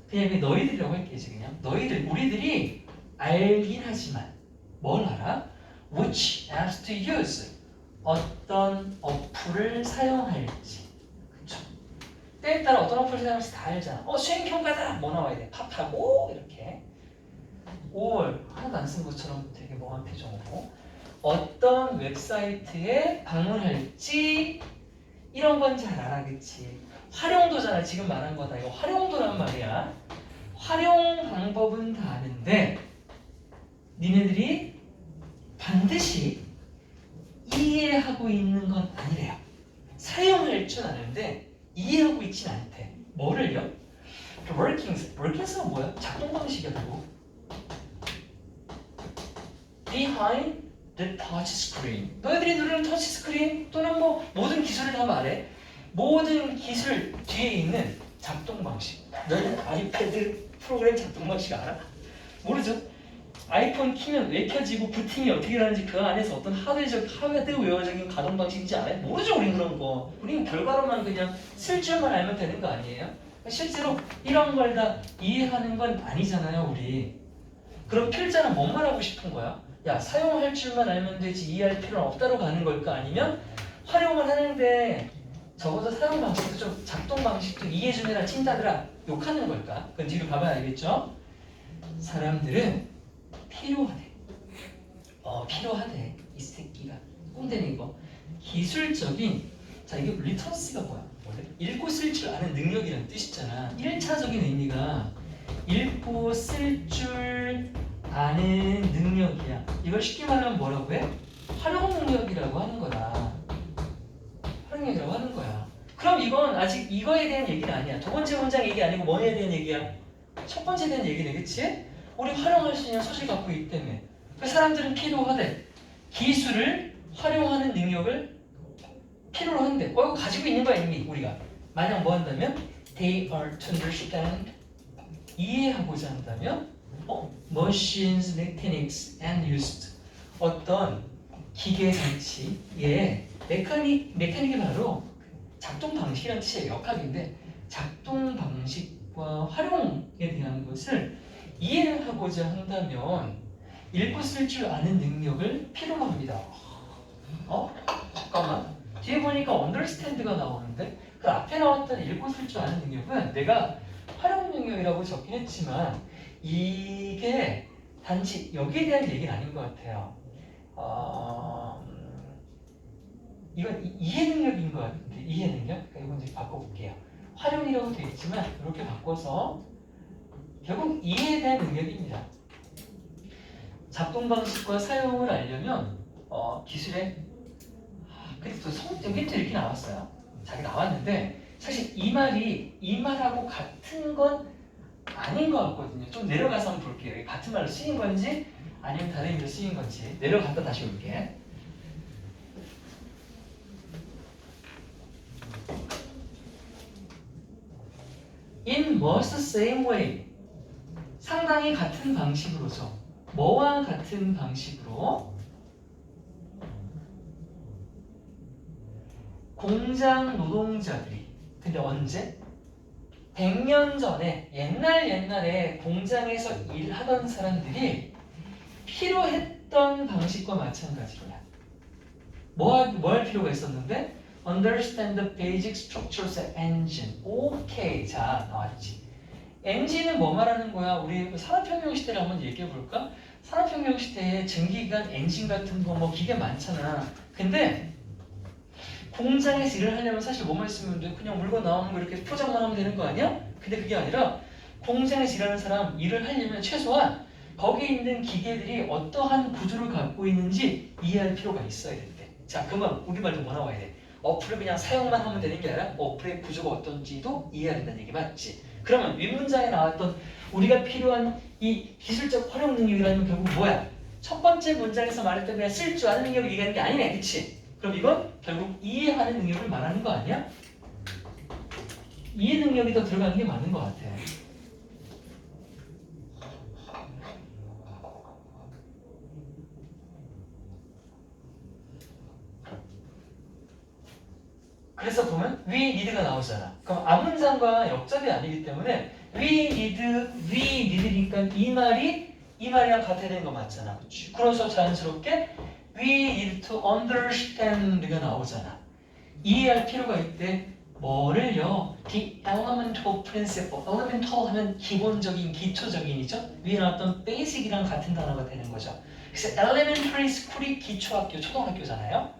그냥 너희들이라고 할게요. 그냥 너희들 우리들이 알긴 하지만 뭘 알아? Which apps to use 어떤 어플을 사용할지 그쵸? 때에 따라 어떤 어플을 사용할지 다 알잖아. 수행평가다 뭐 나와야 돼? 팝하고 이렇게 5월 하나도 안 쓴 것처럼 되게 멍한 표정으로 어떤 웹사이트에 방문할지 이런 건 잘 알아 그치? 활용도잖아 지금 말한 거다 이거 활용도란 말이야. 활용 방법은 다 아는데 니네들이 반드시 이해하고 있는 건 아니래요. 사용할 줄 아는데 이해하고 있진 않대. 뭐를요? workings가 뭐야? 작동 방식이라고. Behind the touch screen. 너희들이 누르는 터치 스크린 또는 뭐 모든 기술을 다 말해. 모든 기술 뒤에 있는 작동 방식. 너희는 아이패드 프로그램 작동 방식 알아? 모르죠? 아이폰 키면 왜 켜지고 부팅이 어떻게 되는지 그 안에서 어떤 하드웨어적인 가동 방식인지 알아요? 모르죠 우린 그런 거. 우린 결과로만 그냥 쓸 줄만 알면 되는 거 아니에요? 실제로 이런 걸 다 이해하는 건 아니잖아요 우리. 그럼 필자는 뭔 말하고 싶은 거야? 야 사용할 줄만 알면 되지 이해할 필요는 없다로 가는 걸까? 아니면 활용을 하는데 적어도 사용 방식도 좀 작동 방식도 이해해 주느라 찐따들아 욕하는 걸까? 그건 뒤로 가봐야 알겠죠? 사람들은 필요하대. 필요하대. 이 새끼가 꼰대는 거. 기술적인 자 이게 리터스가 뭐야? 원래 읽고 쓸 줄 아는 능력이라는 뜻이잖아. 1차적인 의미가 읽고 쓸 줄 아는 능력이야. 이걸 쉽게 말하면 뭐라고 해? 활용 능력이라고 하는 거다. 활용 능력이라고 하는 거야. 그럼 이건 아직 이거에 대한 얘기는 아니야. 두 번째 문장 얘기 아니고 뭐에 대한 얘기야? 첫 번째에 대한 얘기네, 그치? 우리 활용할 수 있는 소질 갖고 있기 때문에 그 사람들은 필요하대. 기술을 활용하는 능력을 필요로 한대. 이거 가지고 있는 거야 이미 우리가. 만약 뭐 한다면 they are to understand 이해하고자 한다면 machines, mechanics and used 어떤 기계 장치의 메카닉이 바로 작동 방식이라는 뜻이에요. 역학인데 작동 방식과 활용에 대한 것을 이해하고자 한다면 읽고 쓸 줄 아는 능력을 필요로 합니다. 잠깐만. 뒤에 보니까 understand가 나오는데 그 앞에 나왔던 읽고 쓸 줄 아는 능력은 내가 활용 능력이라고 적긴 했지만 이게 단지 여기에 대한 얘기는 아닌 것 같아요. 이건 이해 능력인 것 같은데 이해 능력? 그러니까 이건 이제 바꿔볼게요. 활용이라고 되어 있지만 이렇게 바꿔서 결국 이해에 대한 능력입니다. 작동 방식과 사용을 알려면 기술에 근데 또 여기 또 이렇게 나왔어요. 자기 나왔는데 사실 이 말이 이 말하고 같은 건 아닌 것 같거든요. 좀 내려가서 한번 볼게요. 같은 말로 쓰인 건지 아니면 다른 의미로 쓰인 건지 내려갔다 다시 올게. In most same way 상당히 같은 방식으로죠. 뭐와 같은 방식으로 공장 노동자들이 근데 언제? 100년 전에 옛날에 공장에서 일하던 사람들이 필요했던 방식과 마찬가지로야. 뭐 할 필요가 있었는데? Understand the basic structures of engine. 오케이, 자 나왔지. 엔진은 뭐 말하는 거야? 우리 산업혁명 시대를 한번 얘기해 볼까? 산업혁명 시대에 증기기관 엔진 같은 거 뭐 기계 많잖아. 근데 공장에서 일을 하려면 사실 뭐만 있으면 돼? 그냥 물건 나오는 거 이렇게 포장만 하면 되는 거 아니야? 근데 그게 아니라 공장에서 일하는 사람 일을 하려면 최소한 거기에 있는 기계들이 어떠한 구조를 갖고 있는지 이해할 필요가 있어야 된대. 자, 그만 우리말도 뭐 나와야 돼? 어플을 그냥 사용만 하면 되는 게 아니라 어플의 구조가 어떤지도 이해해야 된다는 얘기 맞지? 그러면 윗문장에 나왔던 우리가 필요한 이 기술적 활용 능력이라는 건 결국 뭐야? 첫 번째 문장에서 말했던 그냥 쓸 줄 아는 능력을 얘기하는 게 아니네, 그치? 그럼 이건 결국 이해하는 능력을 말하는 거 아니야? 이해 능력이 더 들어가는 게 맞는 것 같아. 그래서 보면 we need가 나오잖아. 그럼 앞문장과 역접이 아니기 때문에 we need니까 이 말이랑 같아야 되는 거 맞잖아. 그치? 그래서 자연스럽게 we need to understand가 나오잖아. 이해할 필요가 있대. 뭐를요? The elemental principle. elemental 하면 기본적인, 기초적인이죠. 위에 나왔던 basic이랑 같은 단어가 되는 거죠. 그래서 elementary school이 기초학교, 초등학교잖아요.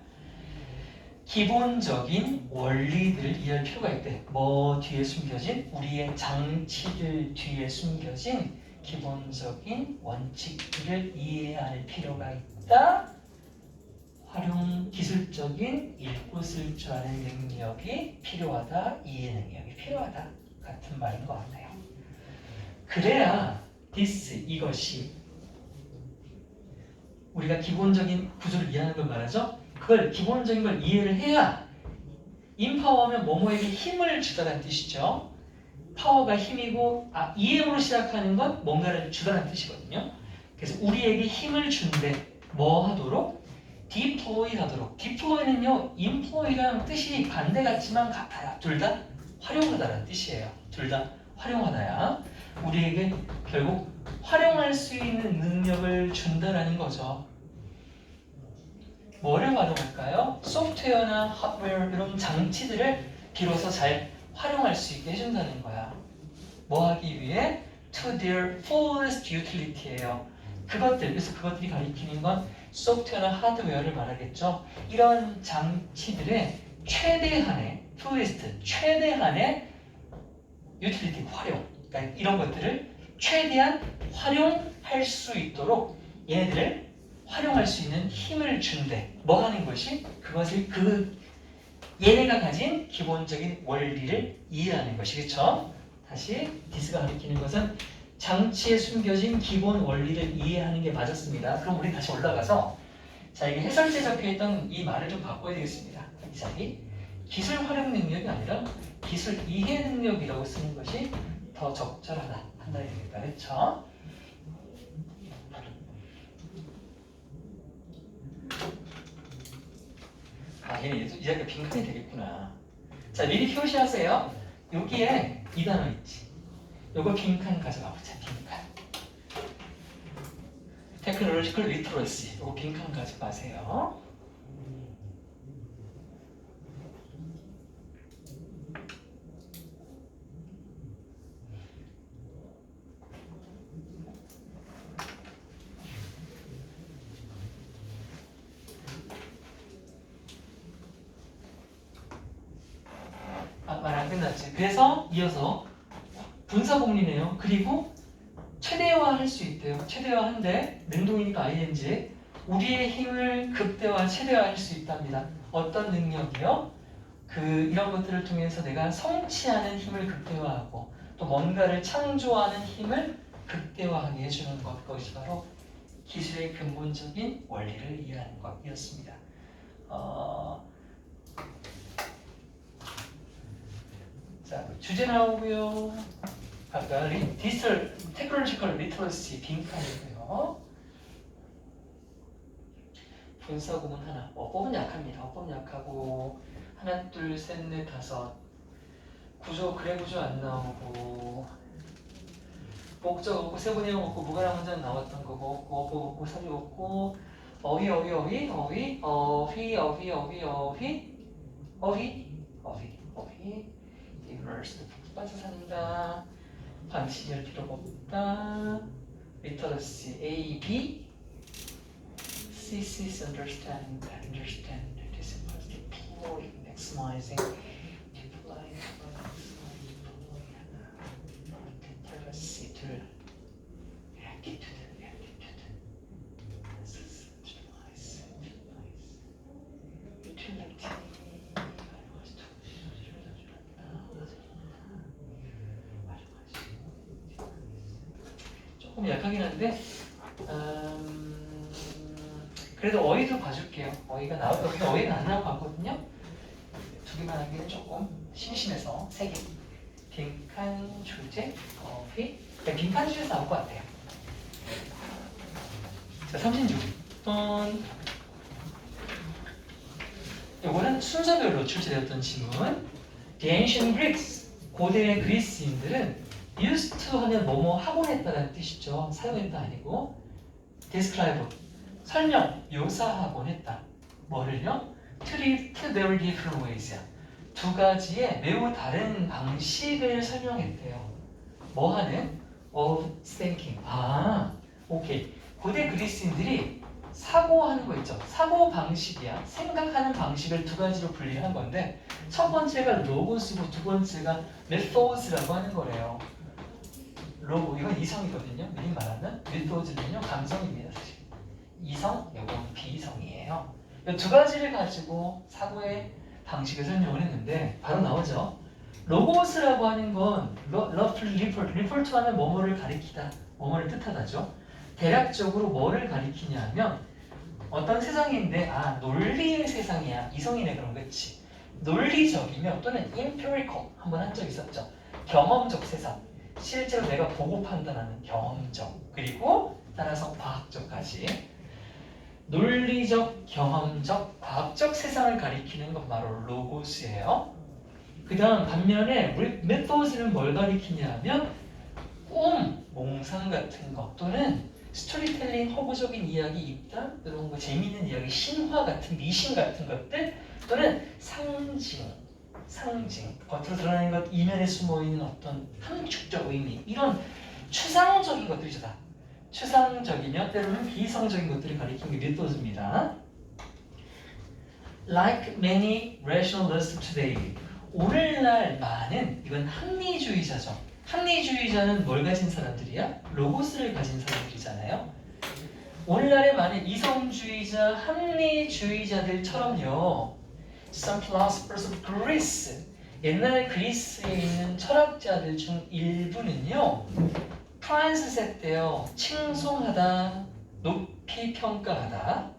기본적인 원리들을 이해할 필요가 있대. 뭐 뒤에 숨겨진 우리의 장치들 뒤에 숨겨진 기본적인 원칙들을 이해할 필요가 있다. 활용 기술적인 읽고 쓸 줄 아는 능력이 필요하다. 이해 능력이 필요하다. 같은 말인 것 같아요. 그래야 this 이것이 우리가 기본적인 구조를 이해하는 걸 말하죠. 그걸 기본적인 걸 이해를 해야 인파워하면 뭐뭐에게 힘을 주다라는 뜻이죠. 파워가 힘이고 이해로 시작하는 건 뭔가를 주다라는 뜻이거든요. 그래서 우리에게 힘을 준대. 뭐 하도록? deploy 하도록. deploy는요, employ랑 뜻이 반대 같지만 같아요. 둘 다 활용하다라는 뜻이에요. 둘 다 활용하다야. 우리에게 결국 활용할 수 있는 능력을 준다라는 거죠. 뭐를 활용할까요? 소프트웨어나 하드웨어 이런 장치들을 비로소 잘 활용할 수 있게 해준다는 거야. 뭐 하기 위해? To their fullest utility예요. 그래서 그것들이 가리키는 건 소프트웨어나 하드웨어를 말하겠죠. 이런 장치들의 최대한의 fullest, 최대한의 utility, 활용. 그러니까 이런 것들을 최대한 활용할 수 있도록 얘네들을 활용할 수 있는 힘을 준대. 뭐 하는 것이? 그것을 얘네가 가진 기본적인 원리를 이해하는 것이겠죠. 다시 디스가 가리키는 것은 장치에 숨겨진 기본 원리를 이해하는 게 맞았습니다. 그럼 우리 다시 올라가서 자 이게 해설지에 적혀있던 이 말을 좀 바꿔야 되겠습니다. 이 자리 기술 활용 능력이 아니라 기술 이해 능력이라고 쓰는 것이 더 적절하다 판단이 되겠다. 그렇죠? 얘는 이야기가 빈칸이 되겠구나. 자, 미리 표시하세요. 여기에 이 단어 있지. 요거 빈칸 가져가 보자. 빈칸. 테크놀로지컬 리터러시. 요거 빈칸 가져가세요. 말 안 끝났지. 그래서 이어서 분사공리네요. 그리고 최대화할 수 있대요. 최대화한데 능동이니까 ing 우리의 힘을 극대화, 최대화할 수 있답니다. 어떤 능력이요? 이런 것들을 통해서 내가 성취하는 힘을 극대화하고 또 뭔가를 창조하는 힘을 극대화하게 해주는 것이 바로 기술의 근본적인 원리를 이해하는 것이었습니다. 자, 주제 나오고요. 아까 디지털 테크놀로지컬 리터러시 빈칸이고요. 분사구문 하나. 어법은 약합니다. 어법 약하고 하나, 둘, 셋, 넷, 다섯. 구조 그래 구조 안 나오고 목적 없고 세분형 없고 무관한 문장 나왔던 거고 어법 없고 사주 없고 어휘 리버스 빠져 산다. 반치할 필요가 없다. 리터러시 A, B CC's understand this implies deploying, maximizing privacy 둘 조금 약하긴 한데 그래도 어휘도 봐줄게요. 어휘가 여기 어휘는 안 나올 것 같거든요. 두 개만 하기는 조금 심심해서 세 개. 빈칸 주제, 어휘. 빈칸 주제에서 나올 것 같아요. 자, 36번. 이거는 순서별로 출제되었던 질문. The ancient Greeks, 고대 그리스인들은 used to 하면 뭐뭐 하곤 했다는 뜻이죠. 사용했다 아니고. describe, 설명, 묘사하곤 했다. 뭐를요? Three very different ways야. 두 가지의 매우 다른 방식을 설명했대요. 뭐 하는? Of thinking. 오케이. 고대 그리스인들이 사고하는 거 있죠. 사고 방식이야. 생각하는 방식을 두 가지로 분리한 건데 첫 번째가 로고스고 두 번째가 methods라고 하는 거래요. 로고, 이건 이성이거든요. 미리 말하면 methods는요 감성입니다. 사실. 이성, 이건 비이성이에요. 이 두 가지를 가지고 사고의 방식을 설명을 했는데 바로 나오죠. 로고스라고 하는 건 리포트 하면 뭐뭐를 가리키다, 뭐뭐를 뜻하다죠. 대략적으로 뭐를 가리키냐 하면 어떤 세상인데 논리의 세상이야. 이성이네 그럼 그치. 논리적이며 또는 empirical 한번 한 적 있었죠. 경험적 세상. 실제로 내가 보고 판단하는 경험적 그리고 따라서 과학적까지 논리적, 경험적, 과학적 세상을 가리키는 건 바로 로고스예요. 그 다음 반면에 methods는 뭘 가리키냐 하면 꿈, 몽상 같은 것 또는 스토리텔링, 허구적인 이야기, 입담, 이런 거 재미있는 이야기, 신화 같은 미신 같은 것들 또는 상징, 겉으로 드러나는 것 이면에 숨어있는 어떤 함축적 의미 이런 추상적인 것들이죠. 다. 추상적이며 때로는 비이성적인 것들을 가리키는 게 methods입니다. Like many rationalists today, 오늘날 많은 이건 합리주의자죠. 합리주의자는 뭘 가진 사람들이야? 로고스를 가진 사람들이잖아요. 오늘날의 많은 이성주의자, 합리주의자들처럼요. Some philosophers of Greece, 옛날 그리스에 있는 철학자들 중 일부는요. 프라이스 했대요. 칭송하다, 높이 평가하다.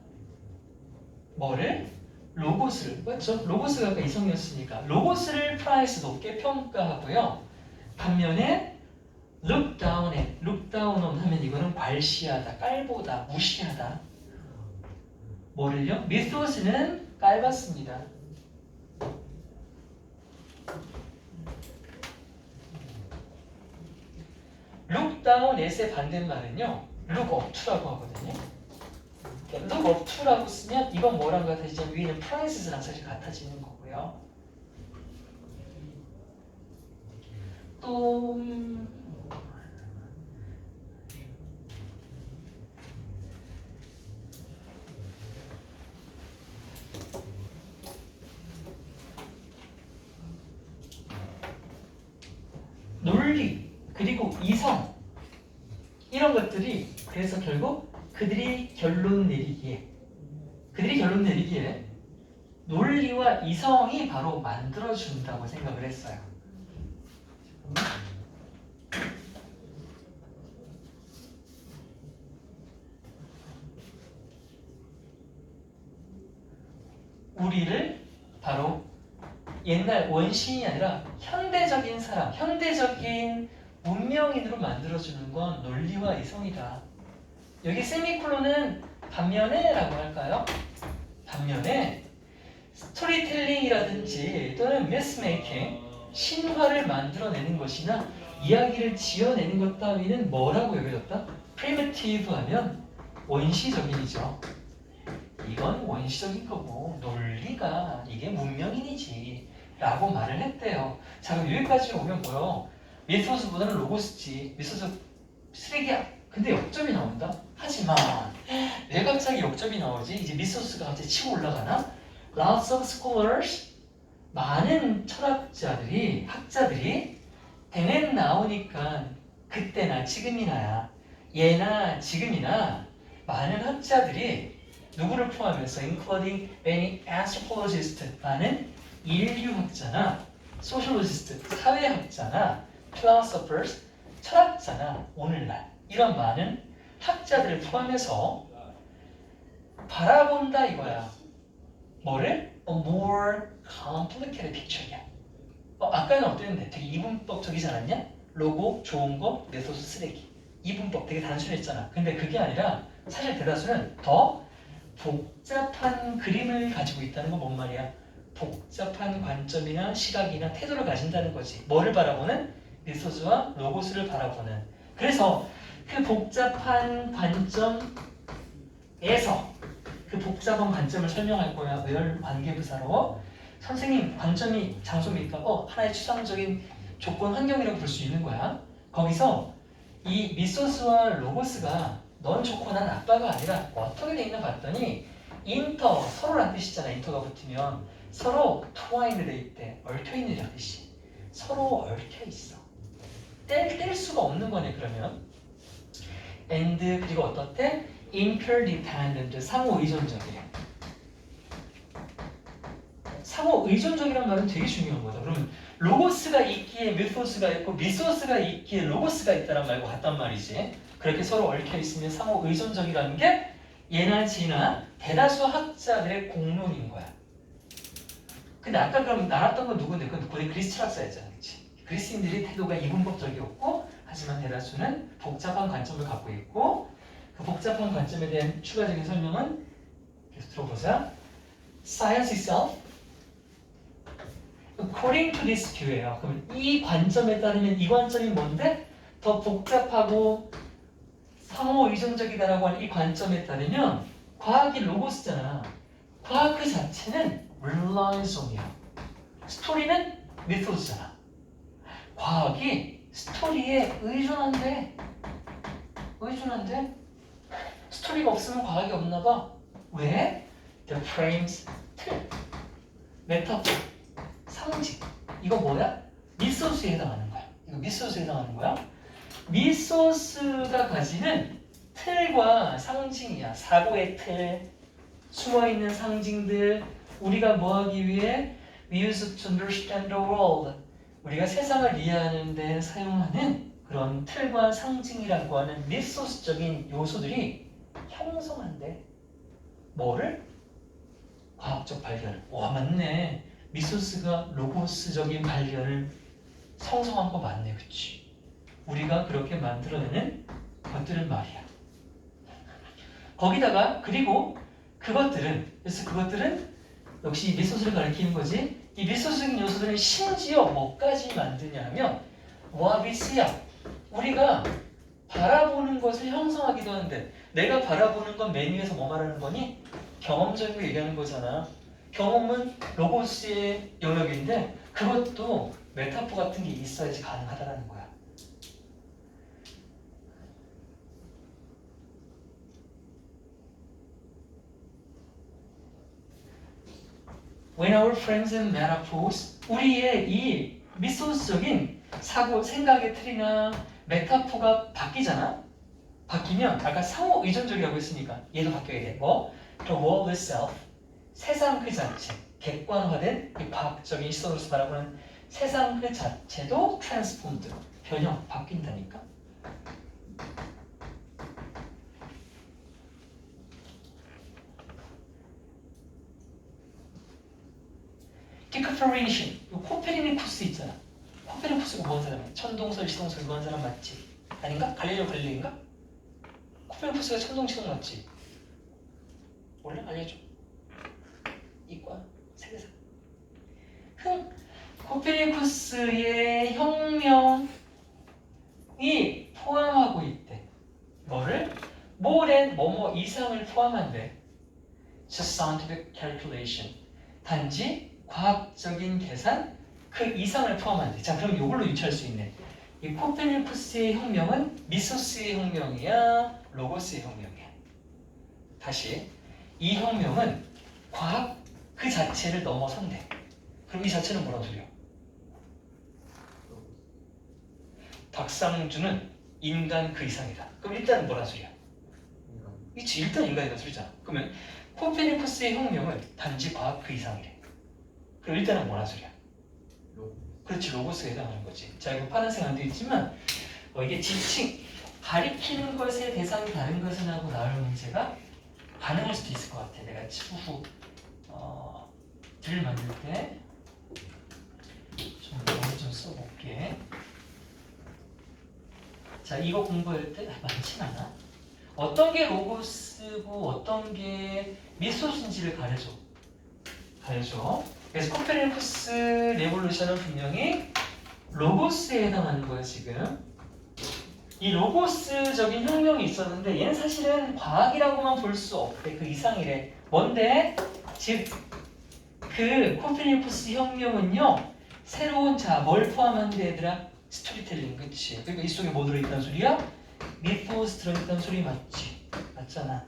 뭐를? 로고스를. 맞죠? 로고스가 아까 이성이었으니까. 로고스를 프라이스 높게 평가하고요. 반면에 look down on 하면 이거는 괄시하다, 깔보다, 무시하다. 뭐를요? mythos는 깔봤습니다. look down at의 반대말은요. look up to라고 하거든요. look up to라고 쓰면 이건 뭐랑 같아지죠? 위에는 price랑 사실 같아지는 거고요. 또 논리 그리고 이성 이런 것들이 그래서 결국 그들이 결론 내리기에 논리와 이성이 바로 만들어준다고 생각을 했어요. 우리를 바로 옛날 원시인이 아니라 현대적인 사람, 현대적인 문명인으로 만들어주는 건 논리와 이성이다. 여기 세미콜론은 반면에라고 할까요? 반면에 스토리텔링이라든지 또는 미스메이킹, 신화를 만들어내는 것이나 이야기를 지어내는 것 따위는 뭐라고 여겨졌다? 프리미티브 하면 원시적인이죠. 이건 원시적인 거고 논리가 이게 문명인이지 라고 말을 했대요. 자, 그럼 여기까지 오면 뭐요? 미소스보다는 로고스지. 미소스 쓰레기야. 근데 역점이 나온다? 하지만 왜 갑자기 역점이 나오지? 이제 미소스가 갑자기 치고 올라가나? Lots of scholars, 많은 철학자들이, 학자들이 대는 나오니까 그때나 지금이나야, 예나 지금이나 많은 학자들이 누구를 포함해서 including many anthropologists, 많은 인류학자나 sociologist, 사회학자나 philosophers, 철학자나 오늘날 이런 많은 학자들을 포함해서 바라본다 이거야. 뭐를? A more complicated picture야. 아까는 어땠는데? 되게 이분법적이지 않았냐? 로고, 좋은 거, 메소드, 쓰레기. 이분법 되게 단순했잖아. 근데 그게 아니라 사실 대다수는 더 복잡한 그림을 가지고 있다는 건 뭔 말이야? 복잡한 관점이나 시각이나 태도를 가진다는 거지. 뭐를 바라보는? 메소드와 로고스를 바라보는. 그래서 그 복잡한 관점에서 그 복잡한 관점을 설명할 거야. where 관계부사로. 선생님 관점이 장소입니까? 하나의 추상적인 조건 환경이라고 볼 수 있는 거야. 거기서 이 미소스와 로고스가 넌 좋고 난 나빠가 아니라 어떻게 돼 있나 봤더니 인터, 서로란 뜻이잖아. 인터가 붙으면 서로 twined 돼 있대. 얽혀 있는 뜻이. 서로 얽혀 있어. 뗄 수가 없는 거네 그러면. and 그리고 어떻대? interdependent, 상호 의존적이래. 상호 의존적이란 말은 되게 중요한 거다. 그러면 로고스가 있기에 미소스가 있고 미소스가 있기에 로고스가 있다란 말과 같단 말이지. 그렇게 서로 얽혀 있으면 상호 의존적이라는 게 예나 지나 대다수 학자들의 공론인 거야. 근데 아까 그럼 나눴던 건 누군데? 그건 고대 그리스 철학자였잖아. 그치? 그리스인들이 태도가 이분법적이었고 하지만 대다수는 복잡한 관점을 갖고 있고 그 복잡한 관점에 대한 추가적인 설명은 계속 들어보자. Science itself, according to this view예요. 그럼 이 관점에 따르면 이 관점이 뭔데? 더 복잡하고 상호 의존적이다라고 하는 이 관점에 따르면 과학이 로고스잖아. 과학 그 자체는 relies on이야. 스토리는 method잖아. 과학이 스토리에 의존한대. 스토리가 없으면 과학이 없나 봐. 왜? The frames, 틀, 메타포, 상징. 이거 뭐야? 미소스에 해당하는 거야. 이거 미소스에 해당하는 거야. 미소스가 가지는 틀과 상징이야. 사고의 틀, 숨어있는 상징들. 우리가 뭐 하기 위해? We use it to understand the world. 우리가 세상을 이해하는 데 사용하는 그런 틀과 상징이라고 하는 미소스적인 요소들이 형성한대. 뭐를? 과학적 발견을. 와, 맞네. 미소스가 로고스적인 발견을 성성한 거 맞네. 그치? 우리가 그렇게 만들어내는 것들은 말이야. 거기다가 그리고 그래서 그것들은 역시 미소스를 가리키는 거지. 이 미소스적인 요소들은 심지어 뭐까지 만드냐 하면 와비스야. 우리가 바라보는 것을 형성하기도 하는데 내가 바라보는 건 맨 위에서 뭐 말하는 거니? 경험적인 거 얘기하는 거잖아. 경험은 로고스의 영역인데 그것도 메타포 같은 게 있어야지 가능하다는 거야. When our frames and metaphors, 우리의 이 미소스적인 사고, 생각의 틀이나 메타포가 바뀌잖아? 바뀌면 아까 상호 의존적이라고 했으니까 얘도 바뀌어야 돼. 뭐? The world itself, 세상 그 자체, 객관화된 이 과학적인 시선으로서 바라보는 세상 그 자체도 transformed, 변형, 바뀐다니까? 디커퍼레이션, 코페르니쿠스 있잖아. 코페르니쿠스가 뭐한 사람이야? 천동설, 시동설 뭐한 사람 맞지? 아닌가? 갈릴레오 갈릴레인가? 코페르니쿠스가 천동, 시동 맞지? 몰라? 알려줘. 이과 세계사. 코페르니쿠스의 혁명이 포함하고 있대. 뭐를? more than 뭐뭐 이상을 포함한대. Just scientific calculation. 단지 과학적인 계산 그 이상을 포함한대. 자, 그럼 이걸로 유추할 수 있네. 이 코페르니쿠스의 혁명은 미소스의 혁명이야, 로고스의 혁명이야. 다시, 이 혁명은 과학 그 자체를 넘어선대. 그럼 이 자체는 뭐란 소리야? 박상준은 인간 그 이상이다. 그럼 일단은 뭐란 소리야? 그치, 일단 인간이란 소리잖아. 그러면 코페르니쿠스의 혁명은 단지 과학 그 이상이래. 그럼 일단은 뭐란 소리야? 그렇지, 로고스에 해당하는 거지. 자, 이거 파란색 안 되어 있지만 이게 지칭, 가리키는 것의 대상이 다른 것을 하고 나올 문제가 가능할 수도 있을 것 같아. 내가 추후 글 만들 때 좀 써볼게. 자, 이거 공부할 때 많진 않아. 어떤 게 로고스고 어떤 게 미소스인지를 가려줘. 그래서 코페르니쿠스 레볼루션은 분명히 로고스에 해당하는 거야 지금. 이 로고스적인 혁명이 있었는데 얘는 사실은 과학이라고만 볼 수 없대. 그 이상이래. 뭔데? 즉 그 코페르니쿠스 혁명은요 새로운 뭘 포함한데 얘들아? 스토리텔링. 그치? 그러니까 이 속에 뭐 들어있다는 소리야? 미토스 들어있다는 소리 맞지? 맞잖아.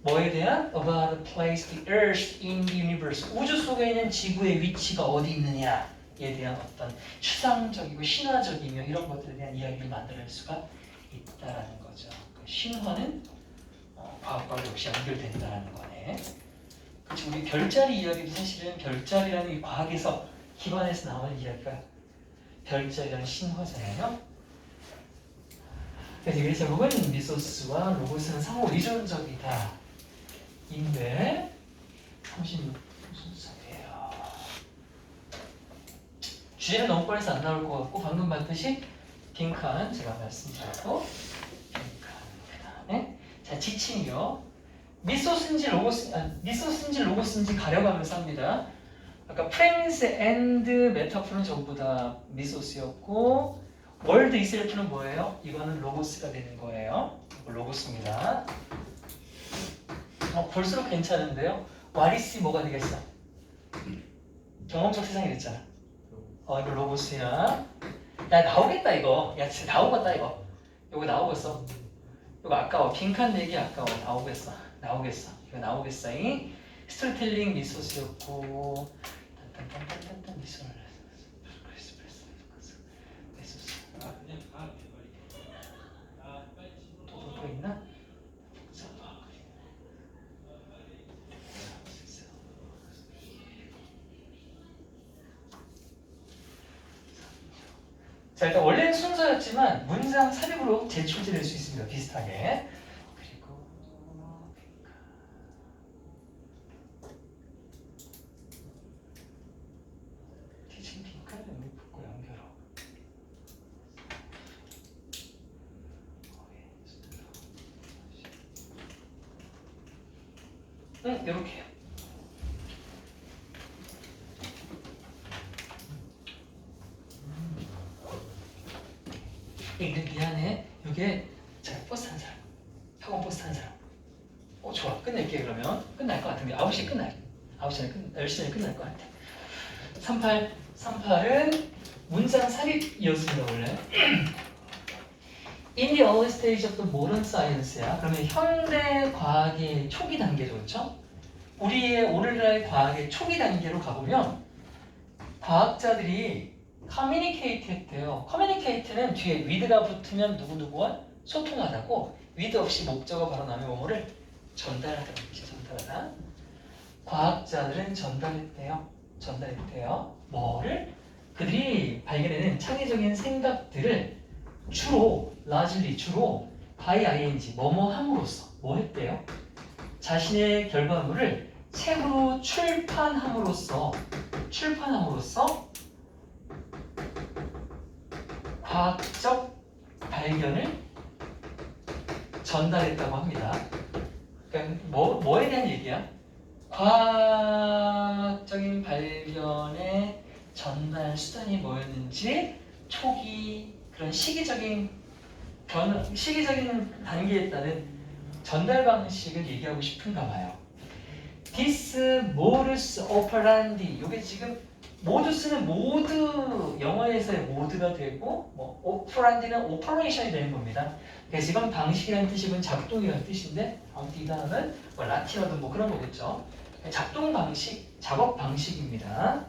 뭐에 대한? About the place the earth in the universe. 우주 속에 있는 지구의 위치가 어디 있느냐에 대한 어떤 추상적이고 신화적이며 이런 것들에 대한 이야기를 만들어낼 수가 있다라는 거죠. 그 신화는 과학과 역시 연결된다라는 거네. 그치, 우리 별자리 이야기도 사실은 별자리라는 이 과학에서 기반에서 나오는 이야기가 별자리라는 신화잖아요. 그래서 여기서 결국은 미소스와 로고스는 상호 의존적이다. 인데 36분 순서예요. 주제는 너무 뻔해서 안 나올 것 같고 방금 봤듯이 빈칸 제가 말씀드렸고 빈칸 그 다음에 자 지칭이요. 미소스인지 로고스인지 가려가면서 합니다. 아까 프레임스 앤드 메타포는 전부 다 미소스였고 월드 이셀프는 뭐예요? 이거는 로고스가 되는 거예요. 이거 로고스입니다. 볼수록 괜찮은데요. 와리스 뭐가 되겠어? 경험적 세상이 됐잖아. 이거 로고스야. 야 나오겠다 이거. 야 진짜 나오겠다 이거. 이거 나오겠어. 이거 아까워. 빈칸 내기 아까워. 나오겠어. 이거 나오겠어. 이 스토리텔링 미소스였고 딴딴딴딴딴 미소를 또 있나? 자 일단 원래는 순서였지만 문장 삽입으로 재출제될 수 있습니다. 비슷하게. 그리고 티칭 빈칸을 묶고 연결하고 이렇게요. 미안해. 이게 자 버스 탄 사람, 학원 버스 탄 사람. 좋아. 끝낼게 그러면. 끝날 것 같은데 9시에 끝나요. 10시에 끝날 것 같아. 38은 문장 삽입이었습니다 원래. In the early stage of the modern science야. 그러면 현대 과학의 초기 단계죠, 그렇죠? 우리의 오늘날 과학의 초기 단계로 가보면 과학자들이 communicate 했대요. communicate는 뒤에 with가 붙으면 누구누구와 소통하다고 with 없이 목적어 바로 나면 뭐를 전달하다. 전달하다. 과학자들은 전달했대요. 뭐를? 그들이 발견해낸 창의적인 생각들을 주로 by ing 뭐뭐 함으로써 뭐 했대요? 자신의 결과물을 책으로 출판함으로써 과학적 발견을 전달했다고 합니다. 그러니까 뭐에 대한 얘기야? 과학적인 발견의 전달 수단이 뭐였는지 초기 그런 시기적인 단계에 따른 전달 방식을 얘기하고 싶은가 봐요. This modus operandi. 이게 지금 모두스는 모두 영어에서의 모두가 되고 뭐 operandi는 operation이 되는 겁니다. 그래서 이건 방식이라는 뜻이고 작동이라는 뜻인데 아무튼 이 단어는 뭐 라틴어든 뭐 그런 거겠죠. 작동 방식, 작업 방식입니다.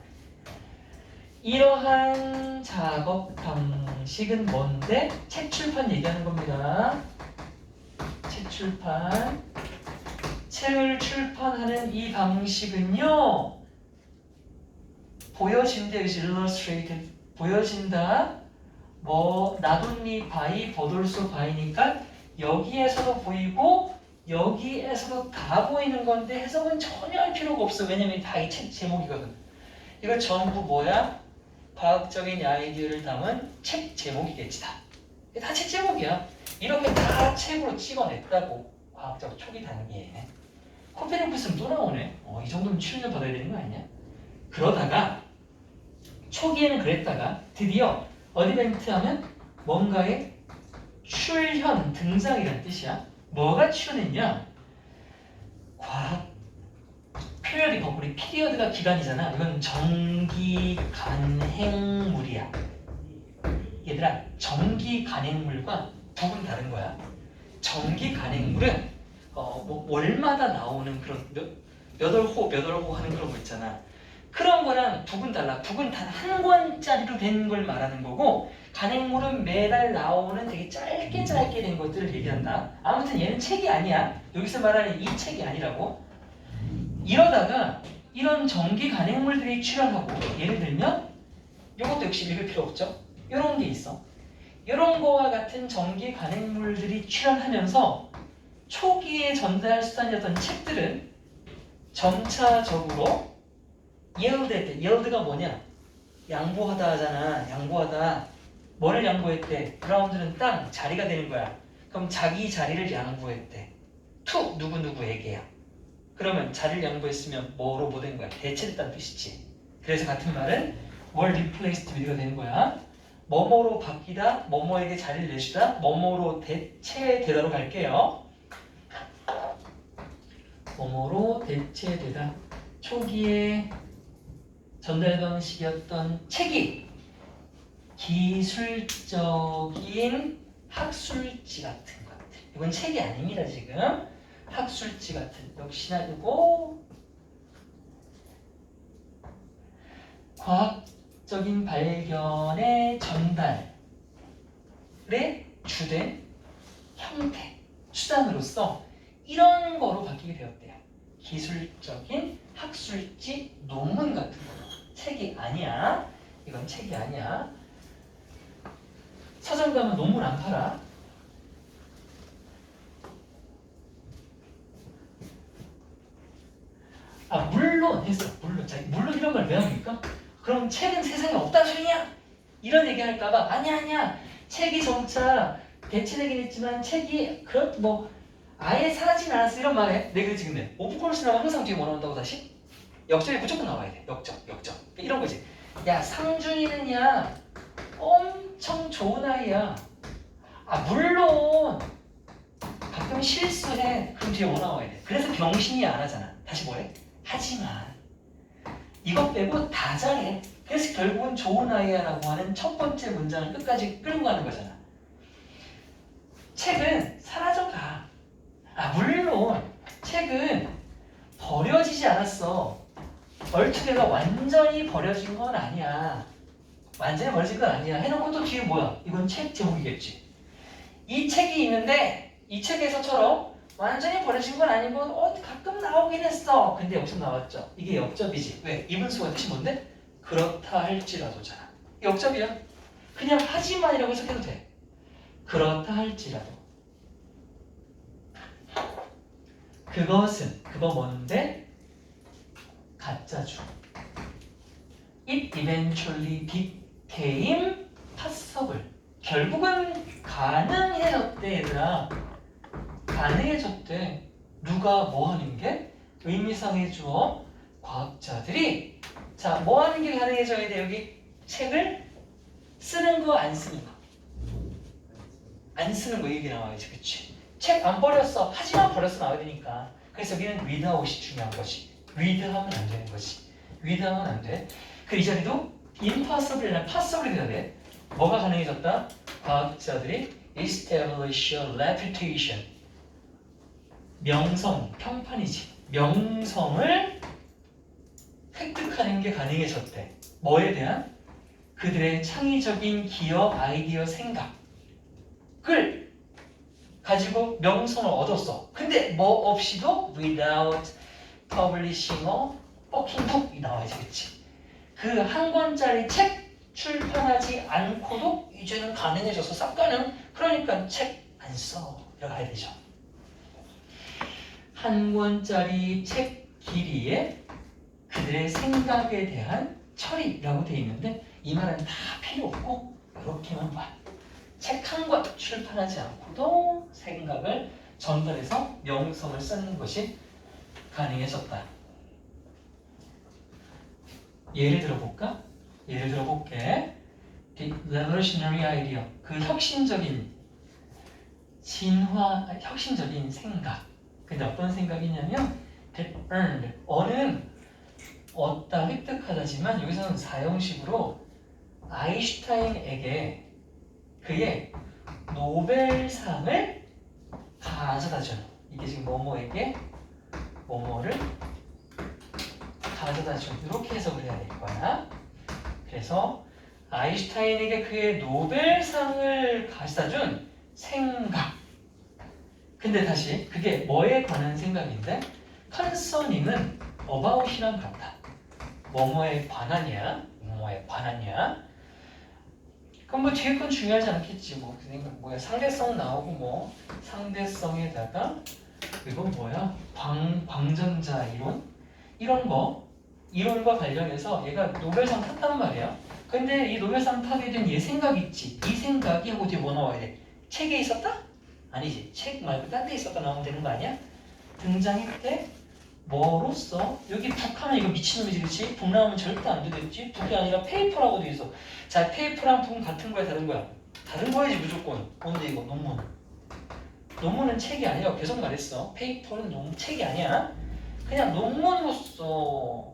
이러한 작업 방식은 뭔데? 책 출판 얘기하는 겁니다. 책 출판. 책을 출판하는 이 방식은요. 보여진다. is illustrated. 보여진다. 뭐 not only by but also by니까 여기에서도 보이고 여기에서도 다 보이는 건데 해석은 전혀 할 필요가 없어. 왜냐면 다 이 책 제목이거든. 이거 전부 뭐야? 과학적인 아이디어를 담은 책 제목이겠지 다. 다 책 제목이야. 이렇게 다 책으로 찍어냈다고 과학적 초기 단계에. 코페르니쿠스는 또 나오네. 이 정도면 출연을 받아야 되는 거 아니냐? 그러다가 초기에는 그랬다가 드디어 어드벤트 하면 뭔가의 출현, 등장이라는 뜻이야. 뭐가 출현했냐? 과학 피리어드 우리 피리어드가 기간이잖아. 이건 정기 간행물이야. 얘들아, 정기 간행물과 북은 다른 거야. 정기 간행물은 뭐 월마다 나오는 그런 몇 월호 하는 그런 거 있잖아. 그런 거랑 북은 달라. 북은 단 한 권짜리로 된 걸 말하는 거고 간행물은 매달 나오는 되게 짧게 된 것들을 얘기한다. 아무튼 얘는 책이 아니야. 여기서 말하는 이 책이 아니라고. 이러다가 이런 정기 간행물들이 출현하고 예를 들면 이것도 역시 읽을 필요 없죠. 이런 게 있어. 이런 거와 같은 정기 간행물들이 출현하면서 초기에 전달 수단이었던 책들은 점차적으로 yield가 뭐냐? 양보하다 하잖아. 양보하다. 뭐를 양보했대? 그라운드는 땅, 자리가 되는 거야. 그럼 자기 자리를 양보했대. to 누구누구에게야. 그러면 자리를 양보했으면 뭐로 뭐 된 거야? 대체됐다는 뜻이지. 그래서 같은 말은 were replaced with가 되는 거야. 뭐뭐로 바뀌다, 뭐뭐에게 자리를 내주다, 뭐뭐로 대체되다로 갈게요. 뭐뭐로 대체되다. 초기에 전달 방식이었던 책이 기술적인 학술지 같은 것들. 이건 책이 아닙니다, 지금. 학술지 같은. 역시나 이거 과학적인 발견의 전달의 주된 형태, 수단으로서 이런 거로 바뀌게 되었대요. 기술적인 학술지 논문 같은 거. 책이 아니야. 이건 책이 아니야. 서점 가면 논문 안 팔아. 물론 했어. 물론. 자, 물론 이런 걸 왜 합니까? 그럼 책은 세상에 없다는 소리냐? 이런 얘기 할까봐 아니야. 책이 점차 대체되긴 했지만 책이 아예 사라지진 않았어. 이런 말에 내가 지금 오프콜스 나면 항상 뒤에 뭐 나온다고 다시? 역접이 무조건 나와야 돼. 역접. 이런 거지. 야, 상준이는 엄청 좋은 아이야. 물론 가끔 실수해. 그럼 뒤에 뭐 나와야 돼. 그래서 병신이 안 하잖아. 다시 뭐래? 하지만 이것 빼고 다 잘해. 그래서 결국은 좋은 아이야라고 하는 첫 번째 문장을 끝까지 끌고 가는 거잖아. 책은 사라져가. 물론 책은 버려지지 않았어. 얼추개가 완전히 버려진 건 아니야. 완전히 버려진 건 아니야. 해놓고 또 뒤에 뭐야? 이건 책 제목이겠지. 이 책이 있는데 이 책에서처럼 완전히 버려진 건 아니고 가끔 나오긴 했어. 근데 여기서 나왔죠. 이게 역접이지. 왜? 이분수가 뜻이 뭔데? 그렇다 할지라도잖아. 역접이야. 그냥 하지만이라고 해석해도 돼. 그렇다 할지라도. 그거 뭔데? 가짜주. It eventually became possible. 결국은 가능해졌대, 얘들아. 가능해졌대. 누가 뭐 하는 게? 의미상의 주어 과학자들이 자, 뭐 하는 게 가능해져야 돼? 여기 책을 쓰는 거 안 쓰는 거. 안 쓰는 거 얘기 나와야지. 그치? 책 안 버렸어. 하지만 버렸어 나와야 되니까. 그래서 여기는 readout이 중요한 거지. read하면 안 되는 거지. read하면 안 돼. 그 이 자리도 impossible이나 possible이 돼야 돼. 뭐가 가능해졌다? 과학자들이 establish a reputation. 명성, 평판이지. 명성을 획득하는 게 가능해졌대. 뭐에 대한? 그들의 창의적인 기업, 아이디어, 생각을 가지고 명성을 얻었어. 근데 뭐 없이도 without publishing a fucking book이 나와야지, 그치? 그 한 권짜리 책 출판하지 않고도 이제는 가능해져서 싹 가능. 그러니까 책 안 써. 이렇게 해야 되죠. 한 권짜리 책 길이에 그들의 생각에 대한 처리라고 되어 있는데 이 말은 다 필요 없고 이렇게만 봐. 책 한 권 출판하지 않고도 생각을 전달해서 명성을 쌓는 것이 가능해졌다. 예를 들어볼까? 예를 들어볼게. The revolutionary idea. 그 혁신적인 혁신적인 생각. 근데 어떤 생각이냐면 that earned. 어는 얻다, 획득하다지만 여기서는 사형식으로 아인슈타인에게 그의 노벨상을 가져다 준. 이게 지금 뭐뭐에게 뭐뭐를 가져다 준. 이렇게 해석을 해야 될 거야. 그래서 아인슈타인에게 그의 노벨상을 가져다 준 생각. 근데 다시 그게 뭐에 관한 생각인데 concerning은 about이랑 같다. 뭐뭐에 관하냐, 뭐뭐에 관하냐. 그럼 뭐 뒤에 건 중요하지 않겠지. 뭐 그 생각 뭐야 상대성 나오고 뭐 상대성에다가 이건 뭐야 광전자 이론 이런 거 이론과 관련해서 얘가 노벨상 탔단 말이야. 근데 이 노벨상 타게 된 얘 생각 있지. 이 생각이 하고 뒤에 뭐 나와야 돼? 책에 있었다? 아니지. 책 말고 딴 데 있었다 나오면 되는 거 아니야? 등장했대. 뭐로써? 여기 북하면 이거 미친놈이지, 그치? 북 나오면 절대 안 되겠지? 북이 아니라 페이퍼라고 돼 있어. 자, 페이퍼랑 북은 같은 거야, 다른 거야? 다른 거야지 무조건. 뭔데 이거? 논문. 논문은 책이 아니라고 계속 말했어. 페이퍼는 책이 아니야. 그냥 논문으로서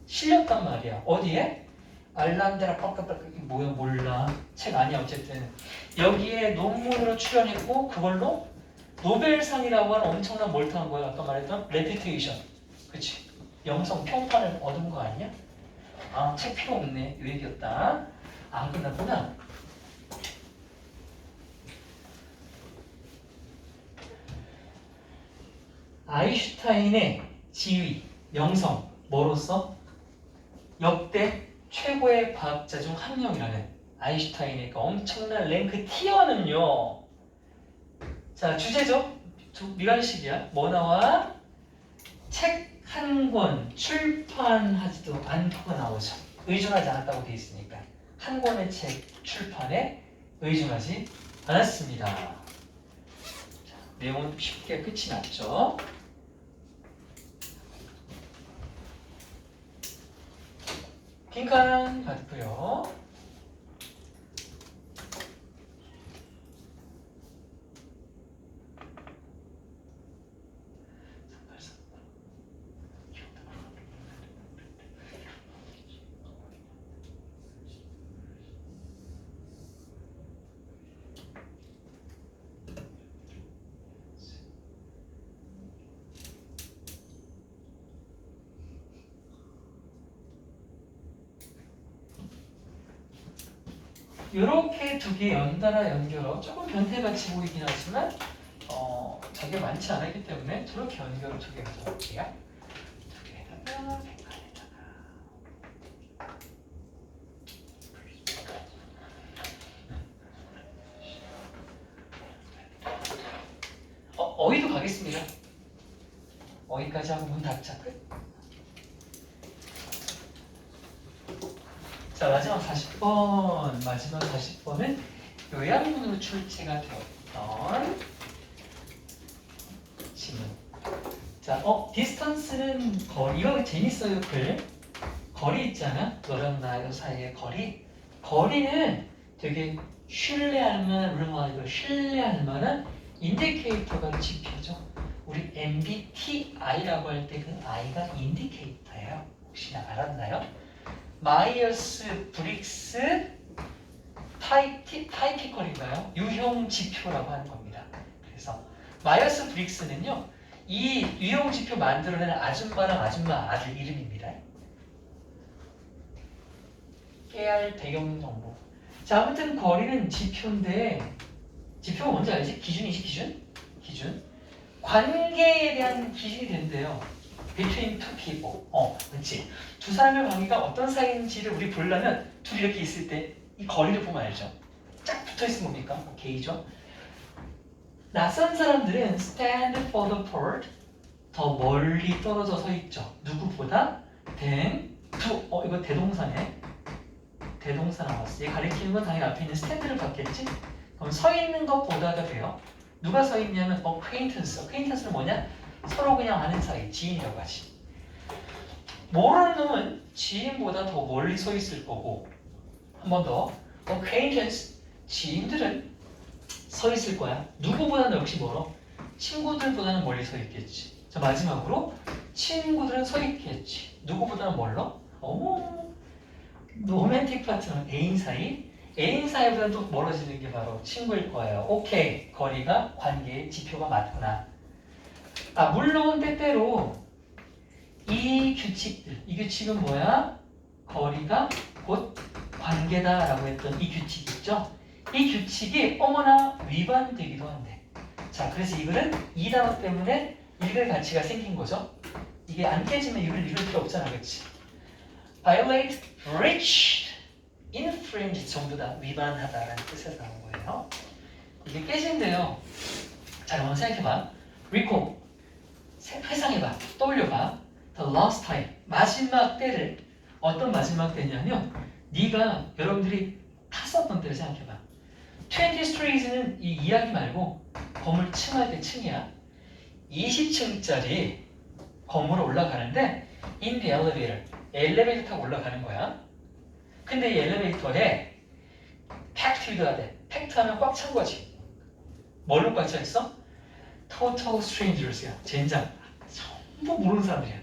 실렸단 말이야. 어디에? 알란데라 빡빡빡 이게 뭐야 몰라. 책 아니야 어쨌든. 여기에 논문으로 출연했고 그걸로 노벨상이라고 하는 엄청난 뭘 탄 거야. 아까 말했던 레피테이션. 그치? 명성 평판을 얻은 거 아니야? 아, 책 필요 없네. 이 얘기였다. 안 끝났구나. 아인슈타인의 지위, 명성, 뭐로서? 역대 최고의 과학자 중 한 명이라는 아인슈타인의 그 엄청난 랭크 티어는요. 자, 주제죠? 미관식이야. 뭐 나와? 책 한 권 출판하지도 않고가 나오죠. 의존하지 않았다고 되어 있으니까. 한 권의 책 출판에 의존하지 않았습니다. 자, 내용은 쉽게 끝이 났죠. 빈칸 받고요. 이렇게 두 개 연달아 연결어 조금 변태같이 보이긴 하지만 저게 많지 않았기 때문에 저렇게 연결을 두 개 가져볼게요. 두 개에다가 백칸에다가 어휘도 가겠습니다. 어휘까지 하고 문 닫자. 끝. 자, 마지막 40번. 마지막 40번은 요약문으로 출제가 되었던 지문. 자, 디스턴스는 거리. 이거 재밌어요, 글. 거리 있잖아. 너랑 나 사이의 거리. 거리는 되게 신뢰할 만한, reliable, 신뢰할 만한 인디케이터가 지표죠. 우리 MBTI라고 할 때 그 I가 인디케이터예요. 혹시 알았나요? 마이어스 브릭스 타이피컬인가요? 유형 지표라고 하는 겁니다. 그래서 마이어스 브릭스는요, 이 유형 지표 만들어낸 아줌마랑 아줌마 아들 이름입니다. 깨알 배경 정보. 자, 아무튼 거리는 지표인데, 지표가 뭔지 알지? 기준이지, 기준? 기준. 관계에 대한 기준이 된대요. Between two people. 그렇지. 두 사람의 관계가 어떤 사이인지를 우리 보려면 둘이 이렇게 있을 때 이 거리를 보면 알죠. 쫙 붙어 있으면 뭡니까? 오케이죠. 낯선 사람들은 stand further apart. 더 멀리 떨어져 서 있죠. 누구보다? than to. 이거 대동사네. 대동사 나왔어. 얘 가리키는 건 당연히 앞에 있는 stand를 받겠지? 그럼 서 있는 것보다가 돼요. 누가 서 있냐면 acquaintance. acquaintance는 뭐냐? 서로 그냥 아는 사이, 지인이라고 하지. 모르는 놈은 지인보다 더 멀리 서 있을 거고, 한 번 더. acquaintance, 지인들은 서 있을 거야. 누구보다는 역시 멀어. 친구들보다는 멀리 서 있겠지. 자, 마지막으로 친구들은 서 있겠지. 누구보다는 멀어? 로맨틱 파트너, 애인 사이. 애인 사이보다는 또 멀어지는 게 바로 친구일 거예요. 오케이, 거리가 관계의 지표가 맞구나. 물론 때때로 이 규칙들, 이 규칙은 뭐야? 거리가 곧 관계다라고 했던 이 규칙 있죠? 이 규칙이 어머나 위반되기도 한대. 자, 그래서 이거는 이 단어 때문에 읽을 가치가 생긴 거죠. 이게 안 깨지면 이걸 읽을 필요 없잖아, 그렇지? violate, breach, infringe 전부 다 위반하다라는 뜻에서 나온 거예요. 이게 깨진대요. 자, 한번 생각해봐. recall, 회상해봐, 떠올려봐. the last time, 마지막 때를. 어떤 마지막 때냐면 네가 여러분들이 탔었던 때를 생각해봐. 20 Streets는 이 이야기 말고 건물 층할 때 층이야. 20층짜리 건물을 올라가는데 in the elevator, 엘리베이터 타고 올라가는 거야. 근데 이 엘리베이터에 packed with가 돼. packed 하면 꽉 찬 거지. 뭘로 꽉 차 있어? total strangers야. 젠장. 전부 모르는 사람들이야.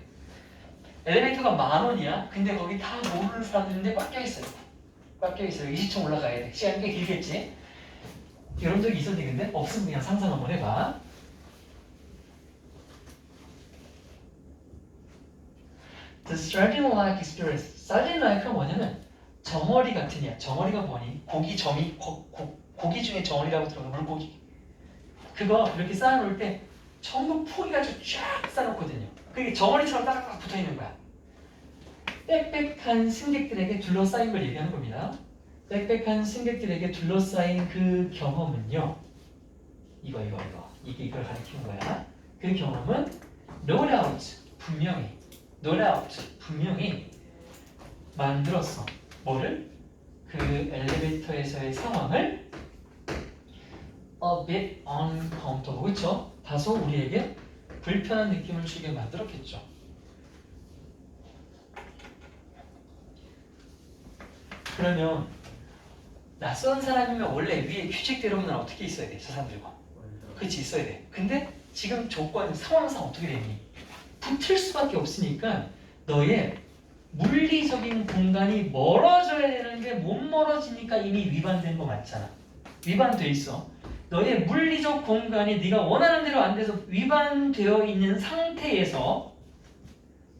엘리베이터가 10,000원이야. 근데 거기 다 모르는 사람들인데 꽉 껴있어요. 꽉 껴있어요. 20층 올라가야 돼. 시간 꽤 길겠지? 이런 적이 있었니 근데? 없으면 그냥 상상 한번 해봐. The sardine-like experience. sardine-like가 뭐냐면 정어리 같으냐. 정어리가 뭐니? 고기 점이 고기 중에 정어리라고 들어가. 물고기. 그거 이렇게 쌓아놓을 때 전부 포기가지고 쫙 쌓아놓거든요. 그게 정어리처럼 딱딱 붙어있는 거야. 빽빽한 승객들에게 둘러싸인 걸 얘기하는 겁니다. 빽빽한 승객들에게 둘러싸인 그 경험은요. 이게 이걸 가리키는 거야. 그 경험은 no doubt, 분명히 만들었어. 뭐를? 그 엘리베이터에서의 상황을 a bit uncomfortable, 그렇죠? 다소 우리에게 불편한 느낌을 주게 만들었겠죠. 그러면 낯선 사람이면 원래 위에 규칙대로는 어떻게 있어야 돼? 저 사람들과. 그렇지, 있어야 돼. 근데 지금 상황상 어떻게 되니? 붙을 수밖에 없으니까 너의 물리적인 공간이 멀어져야 되는데 못 멀어지니까 이미 위반된 거 맞잖아. 위반돼 있어. 너의 물리적 공간이 네가 원하는 대로 안 돼서 위반되어 있는 상태에서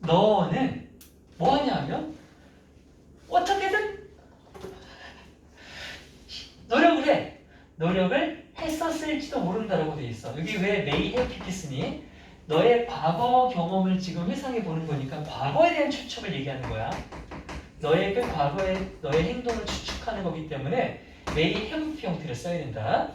너는 뭐 하냐면 어떻게든 노력을 해. 노력을 했었을지도 모른다라고 돼 있어. 여기 왜 may have pp 쓰니? 너의 과거 경험을 지금 회상해 보는 거니까 과거에 대한 추측을 얘기하는 거야. 너의 그 과거의 너의 행동을 추측하는 거기 때문에 may have 형태를 써야 된다.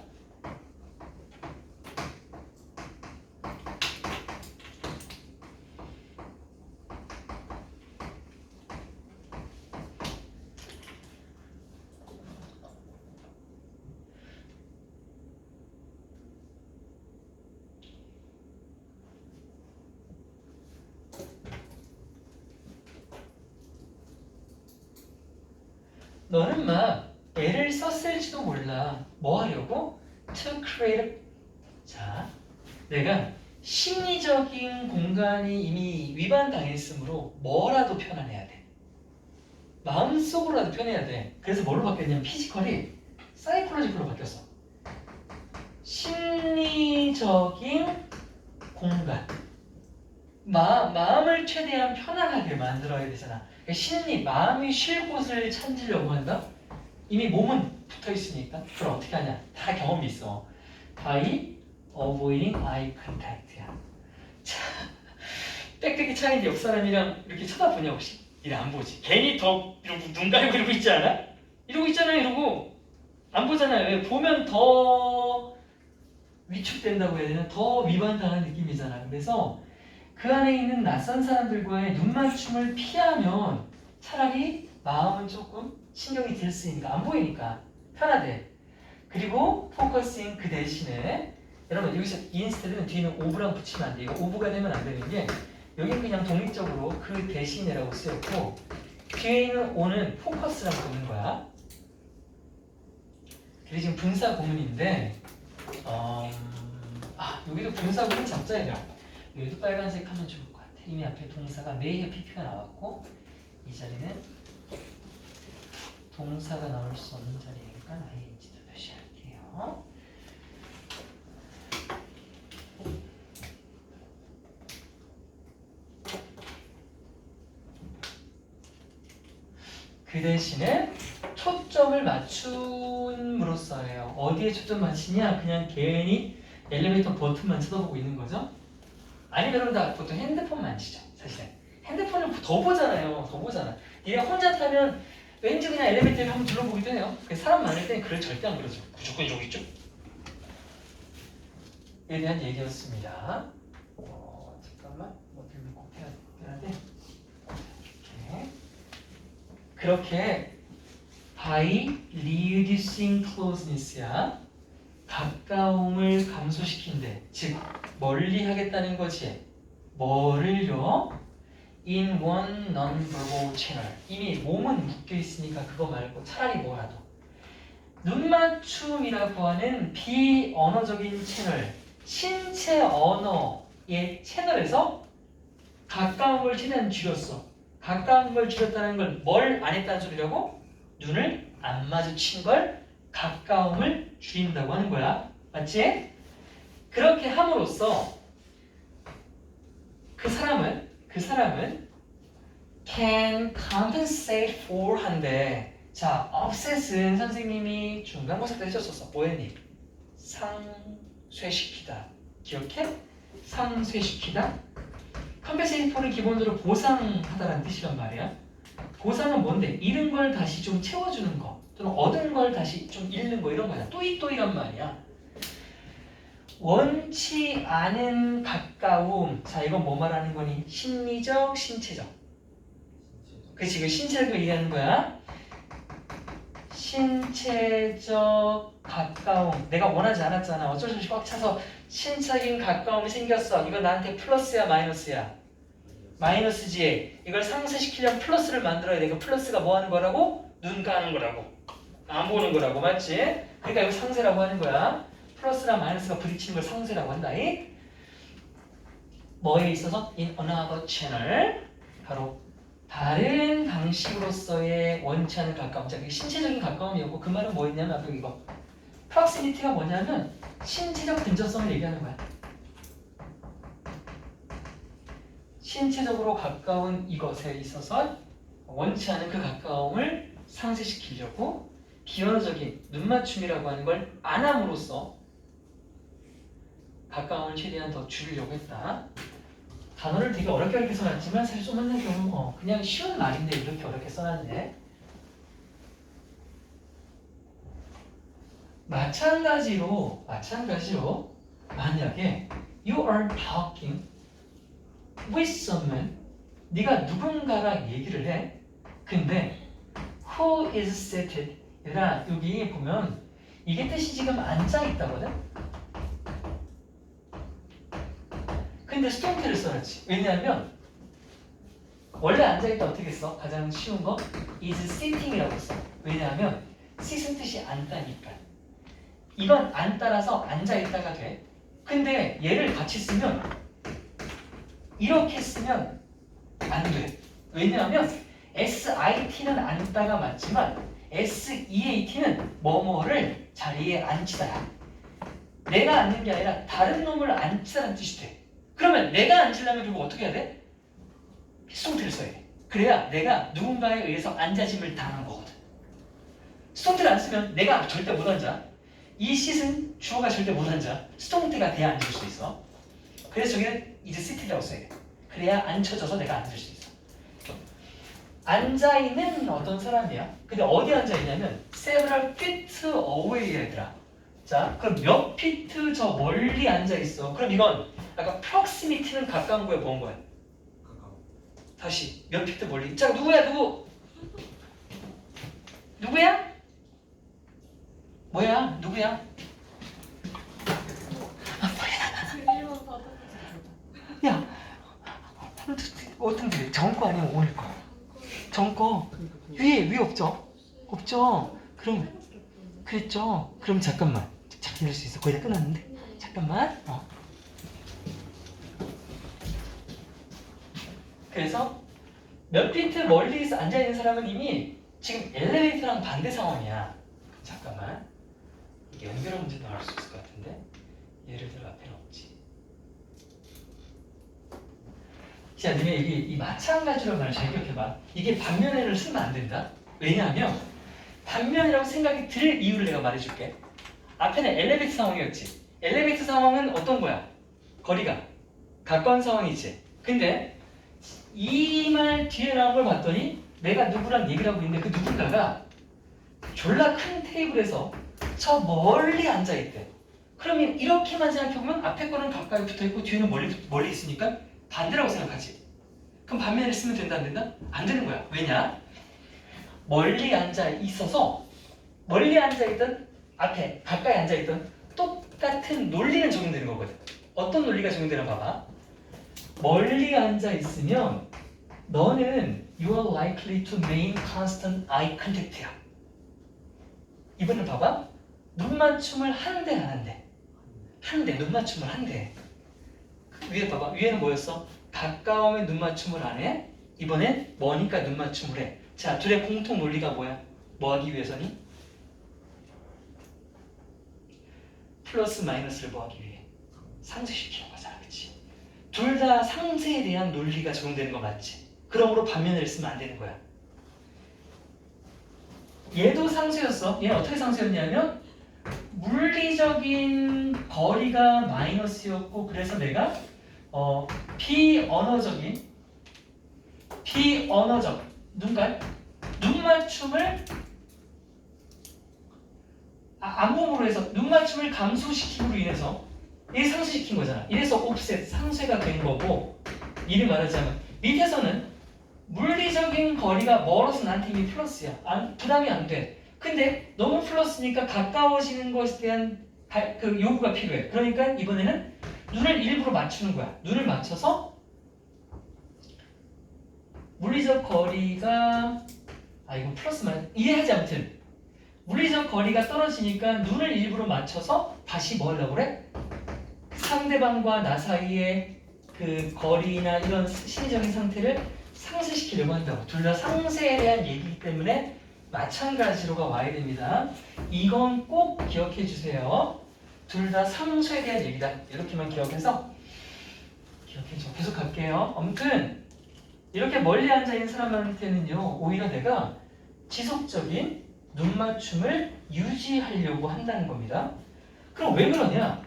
너는 막 애를 썼을지도 몰라. 뭐 하려고? To create. 자, 내가 심리적인 공간이 이미 위반당했으므로 뭐라도 표현해야 돼. 마음속으로라도 표현해야 돼. 그래서 뭘로 바뀌었냐면 피지컬이 사이콜로지컬로 바뀌었어. 심리적인 공간. 마음을 최대한 편안하게 만들어야 되잖아. 그러니까 심리, 마음이 쉴 곳을 찾으려고 한다? 이미 몸은 붙어 있으니까. 그럼 어떻게 하냐? 다 경험이 있어. by avoiding eye contact야. 자, 빽빽이 차인데 옆 사람이랑 이렇게 쳐다보냐 혹시? 이래 안 보지. 괜히 더 이러고 눈 가리고 이러고 있지 않아? 이러고 있잖아 이러고. 안 보잖아요. 왜? 보면 더 위축된다고 해야 되나? 더 위반당한 느낌이잖아. 그래서 그 안에 있는 낯선 사람들과의 눈맞춤을 피하면 차라리 마음은 조금 신경이 들 수 있으니까 안 보이니까 편하대. 그리고 포커싱 그 대신에 여러분 여기서 인스테드는 뒤에는 오브랑 붙이면 안 돼. 이거 오브가 되면 안 되는 게 여기는 그냥 독립적으로 그 대신이라고 쓰였고 뒤에 있는 오는 포커스라고 보는 거야. 그게 지금 분사 구문인데 여기도 분사 구문 잡자예요. 여기도 빨간색 하면 좋을 것 같아. 이미 앞에 동사가 may pp가 나왔고 이 자리는 동사가 나올 수 없는 자리니까 ing도 표시할게요. 그 대신에 초점을 맞춤으로써예요. 어디에 초점 맞추냐? 그냥 괜히 엘리베이터 버튼만 쳐다보고 있는 거죠. 아니면 여러분 다 보통 핸드폰 만지죠. 사실은 핸드폰을 더 보잖아요. 더 보잖아. 얘가 혼자 타면 왠지 그냥 엘리베이터를 한번 둘러보기도 해요. 사람 많을 때는 글을 절대 안 그러죠. 무조건 이러고 있죠. 에 대한 얘기였습니다. 잠깐만 뭐 들면 꼭 해야 되는데 그렇게 by reducing closeness야. 가까움을 감소시킨대. 즉 멀리 하겠다는 거지. 뭐를요? In one non-verbal channel. 이미 몸은 묶여 있으니까 그거 말고 차라리 뭐라도 눈맞춤이라고 하는 비언어적인 채널, 신체 언어의 채널에서 가까움을 최대한 줄였어. 가까운 걸 줄였다는 걸 뭘 안 했다는 소리라고? 눈을 안 마주친 걸 가까움을 줄인다고 하는 거야. 맞지? 그렇게 함으로써 그 사람은 can compensate for 한데 자, offset은 선생님이 중간고사 때 해줬었어. 뭐였니? 상쇄시키다. 기억해? 상쇄시키다. compensate for는 기본적으로 보상하다라는 뜻이란 말이야. 보상은 뭔데? 잃은 걸 다시 좀 채워주는 거 또는 얻은 걸 다시 좀 잃는 거 이런 거야. 또이또이란 말이야. 원치 않은 가까움. 자, 이건 뭐 말하는 거니? 심리적, 신체적. 그치, 그 신체적을 얘기하는 거야. 신체적 가까움. 내가 원하지 않았잖아. 어쩔 수 없이 꽉 차서 신체적인 가까움이 생겼어. 이건 나한테 플러스야, 마이너스야? 마이너스지. 이걸 상쇄시키려면 플러스를 만들어야 돼. 그 플러스가 뭐 하는 거라고? 눈 까는 거라고. 안 보는 거라고. 맞지? 그러니까 이거 상쇄라고 하는 거야. 플러스랑 마이너스가 부딪히는 걸 상쇄라고 한다. 뭐에 있어서? In another channel. 바로 다른 방식으로서의 원치 않은 가까움. 자, 이게 신체적인 가까움이었고 그 말은 뭐였냐면 앞에 이거. proximity가 뭐냐면 신체적 근접성을 얘기하는 거야. 신체적으로 가까운 이것에 있어서 원치 않은 그 가까움을 상쇄시키려고 비언어적인 눈맞춤이라고 하는 걸 안 함으로써 가까움을 최대한 더 줄이려고 했다. 단어를 되게 어렵게 써놨지만 사실 좀 만난 경우 그냥 쉬운 말인데 이렇게 어렵게 써놨네. 마찬가지로 만약에 you are talking with someone, 네가 누군가랑 얘기를 해. 근데 who is seated? 얘들아 여기 보면 이게 뜻이 지금 앉아있다거든? 근데 스톤트를 써놨지. 왜냐하면 원래 앉아있다 어떻게 써? 가장 쉬운 거 is sitting이라고 써. 왜냐하면 sit은 뜻이 앉다니까. 이건 안 따라서 앉아있다가 돼. 근데 얘를 같이 쓰면 이렇게 쓰면 안 돼. 왜냐하면 SIT는 앉다가 맞지만 SEAT는 뭐뭐를 자리에 앉히다야. 내가 앉는 게 아니라 다른 놈을 앉히다는 뜻이 돼. 그러면 내가 앉으려면 결국 어떻게 해야 돼? 수동태를 써야 돼. 그래야 내가 누군가에 의해서 앉아짐을 당한 거거든. 수동태를 안 쓰면 내가 절대 못 앉아. 이 sit은 주어가 절대 못 앉아. 수동태가 돼야 앉을 수 있어. 그래서 저기는 is sit이라고 써야 돼. 그래야 앉혀져서 내가 앉을 수 있어. 앉아있는 어떤 사람이야. 근데 어디 앉아있냐면 several feet away 얘들아. 자, 그럼 몇 피트 저 멀리 앉아있어. 그럼 이건 아까 proximity는 가까운 거야, 먼 거야? 다시 몇 피트 멀리. 자, 누구야, 누구? 누구야? 뭐야? 누구야? 야, 어떤 게 정거 아니면 오늘 거? 정거 위에 없죠? 없죠? 그럼 그랬죠? 그럼 잠깐만. 잘 들을 수 있어. 거의 다 끝났는데. 잠깐만. 그래서 몇 피트 멀리서 앉아있는 사람은 이미 지금 엘리베이터랑 반대 상황이야. 잠깐만. 이게 연결한 문제 나올 수 있을 것 같은데. 예를 들어 앞에는 없지. 자, 니네 이 마찬가지로 말을 잘 기억해봐. 이게 반면에를 쓰면 안 된다. 왜냐하면 반면이라고 생각이 들 이유를 내가 말해줄게. 앞에는 엘리베이터 상황이었지. 엘리베이터 상황은 어떤 거야? 거리가 가까운 상황이지. 근데 이 말 뒤에 나온 걸 봤더니 내가 누구랑 얘기를 하고 있는데 그 누군가가 졸라 큰 테이블에서 저 멀리 앉아있대. 그러면 이렇게만 생각해보면 앞에 거는 가까이 붙어있고 뒤에는 멀리 있으니까 반대라고 생각하지. 그럼 반면을 쓰면 된다 안 된다? 안 되는 거야. 왜냐? 멀리 앉아있어서 멀리 앉아있던 앞에 가까이 앉아있던 똑같은 논리는 적용되는 거거든. 어떤 논리가 적용되나 봐봐. 멀리 앉아있으면 너는 you are likely to maintain constant eye contact야. 이번엔 봐봐. 눈 맞춤을 하는데 안 한대. 한대. 눈 맞춤을 한대. 위에 봐봐. 위에는 뭐였어? 가까우면 눈 맞춤을 안 해. 이번엔 머니까 눈 맞춤을 해. 자, 둘의 공통 논리가 뭐야? 뭐 하기 위해서니? 플러스 마이너스를 뭐 하기 위해? 상쇄시키는 거잖아. 그치? 둘 다 상쇄에 대한 논리가 적용되는 거 맞지? 그러므로 반면을 쓰면 안 되는 거야. 얘도 상쇄였어. 얘는 어떻게 상쇄였냐면 물리적인 거리가 마이너스였고 그래서 내가 비언어적 눈 맞춤을 안몸으로 해서 눈 맞춤을 감소시킴으로 인해서 이게 상쇄시킨 거잖아. 이래서 옵셋 상쇄가 된 거고 이를 말하자면 밑에서는 물리적인 거리가 멀어서 나한테 이미 플러스야. 부담이 안 돼. 근데 너무 플러스니까 가까워지는 것에 대한 그 요구가 필요해. 그러니까 이번에는 눈을 일부러 맞추는 거야. 눈을 맞춰서 물리적 거리가 이거 플러스만 이해하지 아무튼 물리적 거리가 떨어지니까 눈을 일부러 맞춰서 다시 뭐 하려고 그래? 상대방과 나 사이의 그 거리나 이런 심리적인 상태를 상쇄시키려고 한다고. 둘 다 상쇄에 대한 얘기이기 때문에 마찬가지로가 와야 됩니다. 이건 꼭 기억해 주세요. 둘 다 상쇄에 대한 얘기다. 이렇게만 기억해서 기억해줘. 계속 갈게요. 아무튼 이렇게 멀리 앉아있는 사람한테는요 오히려 내가 지속적인 눈 맞춤을 유지하려고 한다는 겁니다. 그럼 왜 그러냐?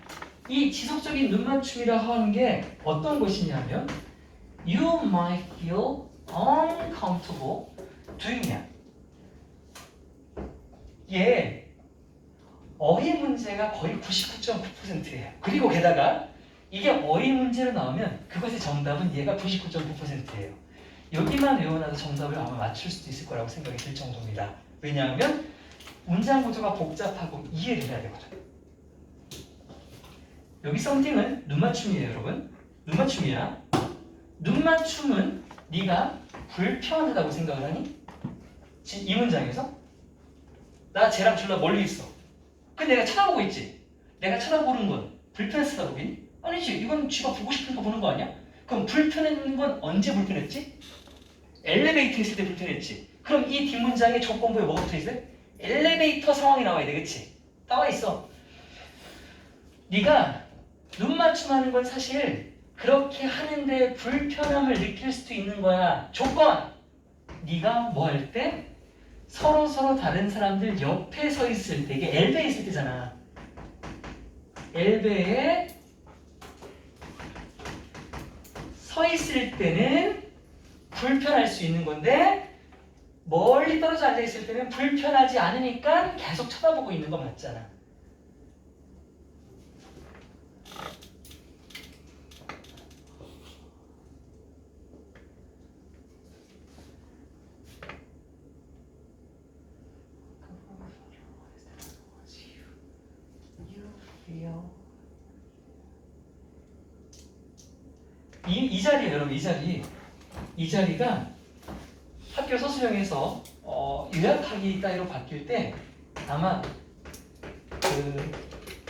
이 지속적인 눈 맞춤이라 하는 게 어떤 것이냐면 You might feel uncomfortable doing that. 얘 어휘 문제가 거의 99.9%예요. 그리고 게다가 이게 어휘 문제로 나오면 그것의 정답은 얘가 99.9%예요. 여기만 외워놔도 정답을 아마 맞출 수도 있을 거라고 생각이 들 정도입니다. 왜냐하면 문장 구조가 복잡하고 이해를 해야 되거든. 여기 something은 눈 맞춤이에요, 여러분. 눈 맞춤이야. 눈 맞춤은 네가 불편하다고 생각을 하니? 지금 이 문장에서? 나 쟤랑 졸라 멀리 있어. 근데 내가 쳐다보고 있지? 내가 쳐다보는 건 불편해서 쳐다보겠니? 아니지. 이건 쥐가 보고 싶으니까 보는 거 아니야? 그럼 불편한 건 언제 불편했지? 엘리베이터 있을 때 불편했지. 그럼 이 뒷문장의 조건부에 뭐가 붙어있어요? 엘리베이터 상황이 나와야 돼. 그치? 나와 있어. 네가 눈 맞춤하는 건 사실 그렇게 하는데 불편함을 느낄 수도 있는 거야. 조건! 네가 뭐 할 때? 서로 다른 사람들 옆에 서 있을 때, 이게 엘베에 있을 때잖아. 엘베에 서 있을 때는 불편할 수 있는 건데 멀리 떨어져 앉아 있을 때는 불편하지 않으니까 계속 쳐다보고 있는 거 맞잖아. 이 자리에 여러분, 이 자리가 학교 서술형에서 요약하기 따위로 바뀔 때 아마 그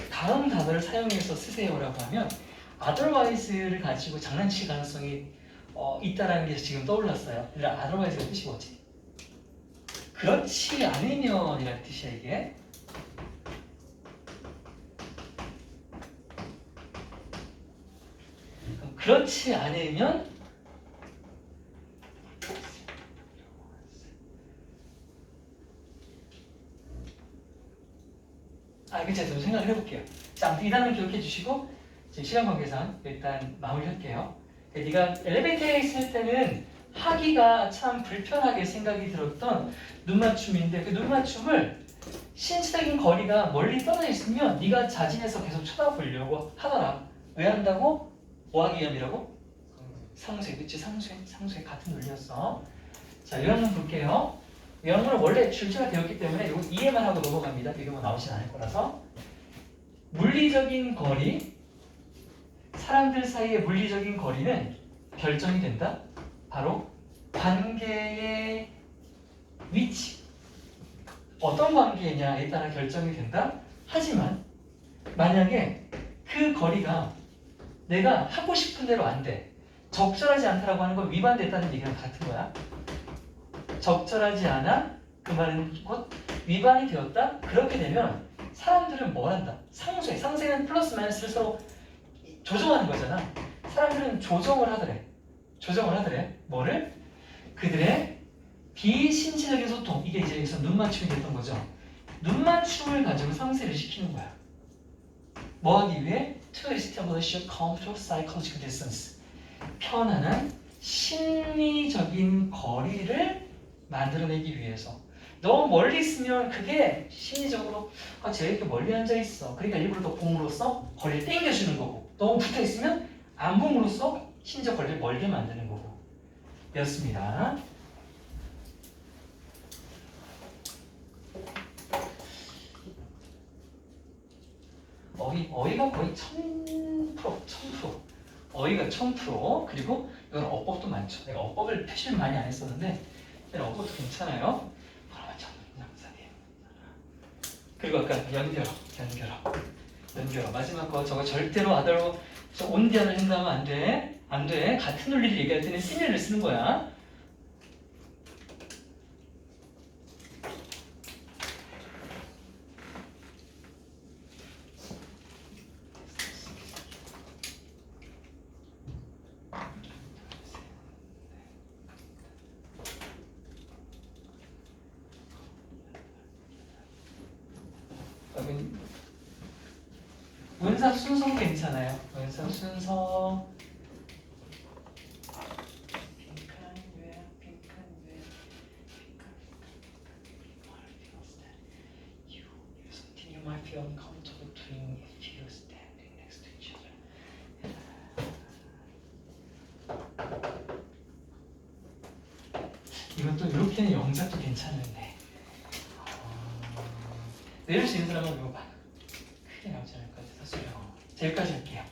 다음 단어를 사용해서 쓰세요라고 하면 otherwise를 가지고 장난칠 가능성이 있다라는 게 지금 떠올랐어요. 그러니까 otherwise가 뜻이 뭐지? 그렇지 않으면이라는 뜻이야 이게. 그렇지 않으면 그쵸. 좀 생각을 해볼게요. 자, 아무튼 이 단어를 기억해 주시고 지금 시간 관계상 일단 마무리할게요. 네가 엘리베이터에 있을 때는 하기가 참 불편하게 생각이 들었던 눈맞춤인데 그 눈맞춤을 신체적인 거리가 멀리 떨어져 있으면 네가 자진해서 계속 쳐다보려고 하더라. 왜 한다고? 뭐 하기 위함이라고? 상쇄, 그치? 상쇄 같은 논리였어. 자, 요약문 볼게요. 요약문은 원래 출제가 되었기 때문에 이거 이해만 하고 넘어갑니다. 비교가 나오진 않을 거라서. 물리적인 거리, 사람들 사이의 물리적인 거리는 결정이 된다. 바로 관계의 위치. 어떤 관계냐에 따라 결정이 된다. 하지만 만약에 그 거리가 내가 하고 싶은 대로 안 돼. 적절하지 않다라고 하는 건 위반됐다는 얘기랑 같은 거야. 적절하지 않아? 그 말은 곧 위반이 되었다? 그렇게 되면 사람들은 뭘 한다? 상쇄는 플러스 마이너스를 서로 조정하는 거잖아. 사람들은 조정을 하더래. 뭐를? 그들의 비신체적인 소통. 이게 이제 여기서 눈맞춤이 됐던 거죠. 눈맞춤을 가지고 상쇄를 시키는 거야. 뭐 하기 위해? To establish a comfortable psychological distance. 편안한 심리적인 거리를 만들어내기 위해서. 너무 멀리 있으면 그게 심리적으로 쟤 이렇게 멀리 앉아 있어. 그러니까 일부러 더 봄으로써 거리를 당겨주는 거고. 너무 붙어 있으면 안 봄으로써 심리적 거리를 멀게 만드는 거고. 였습니다. 어휘가 거의 1000%. 어휘가 1000%. 그리고 이건 어법도 많죠. 내가 어법을 표시를 많이 안 했었는데 어법도 괜찮아요. 그리고 아까 연결어. 마지막 거 저거 절대로 아더로 온디안을 생각하면 안 돼. 안 돼. 같은 논리를 얘기할 때는 시밀을 쓰는 거야. 문사 순서는 괜찮아요. 문사 순서 You might feel uncomfortable doing if you standing next to each other. 이건 또 이렇게는 영작도 괜찮은데 내릴 수 있는 사람은 이거 봐. 크게 나오지 않을 것 같아서 여기까지 할게요.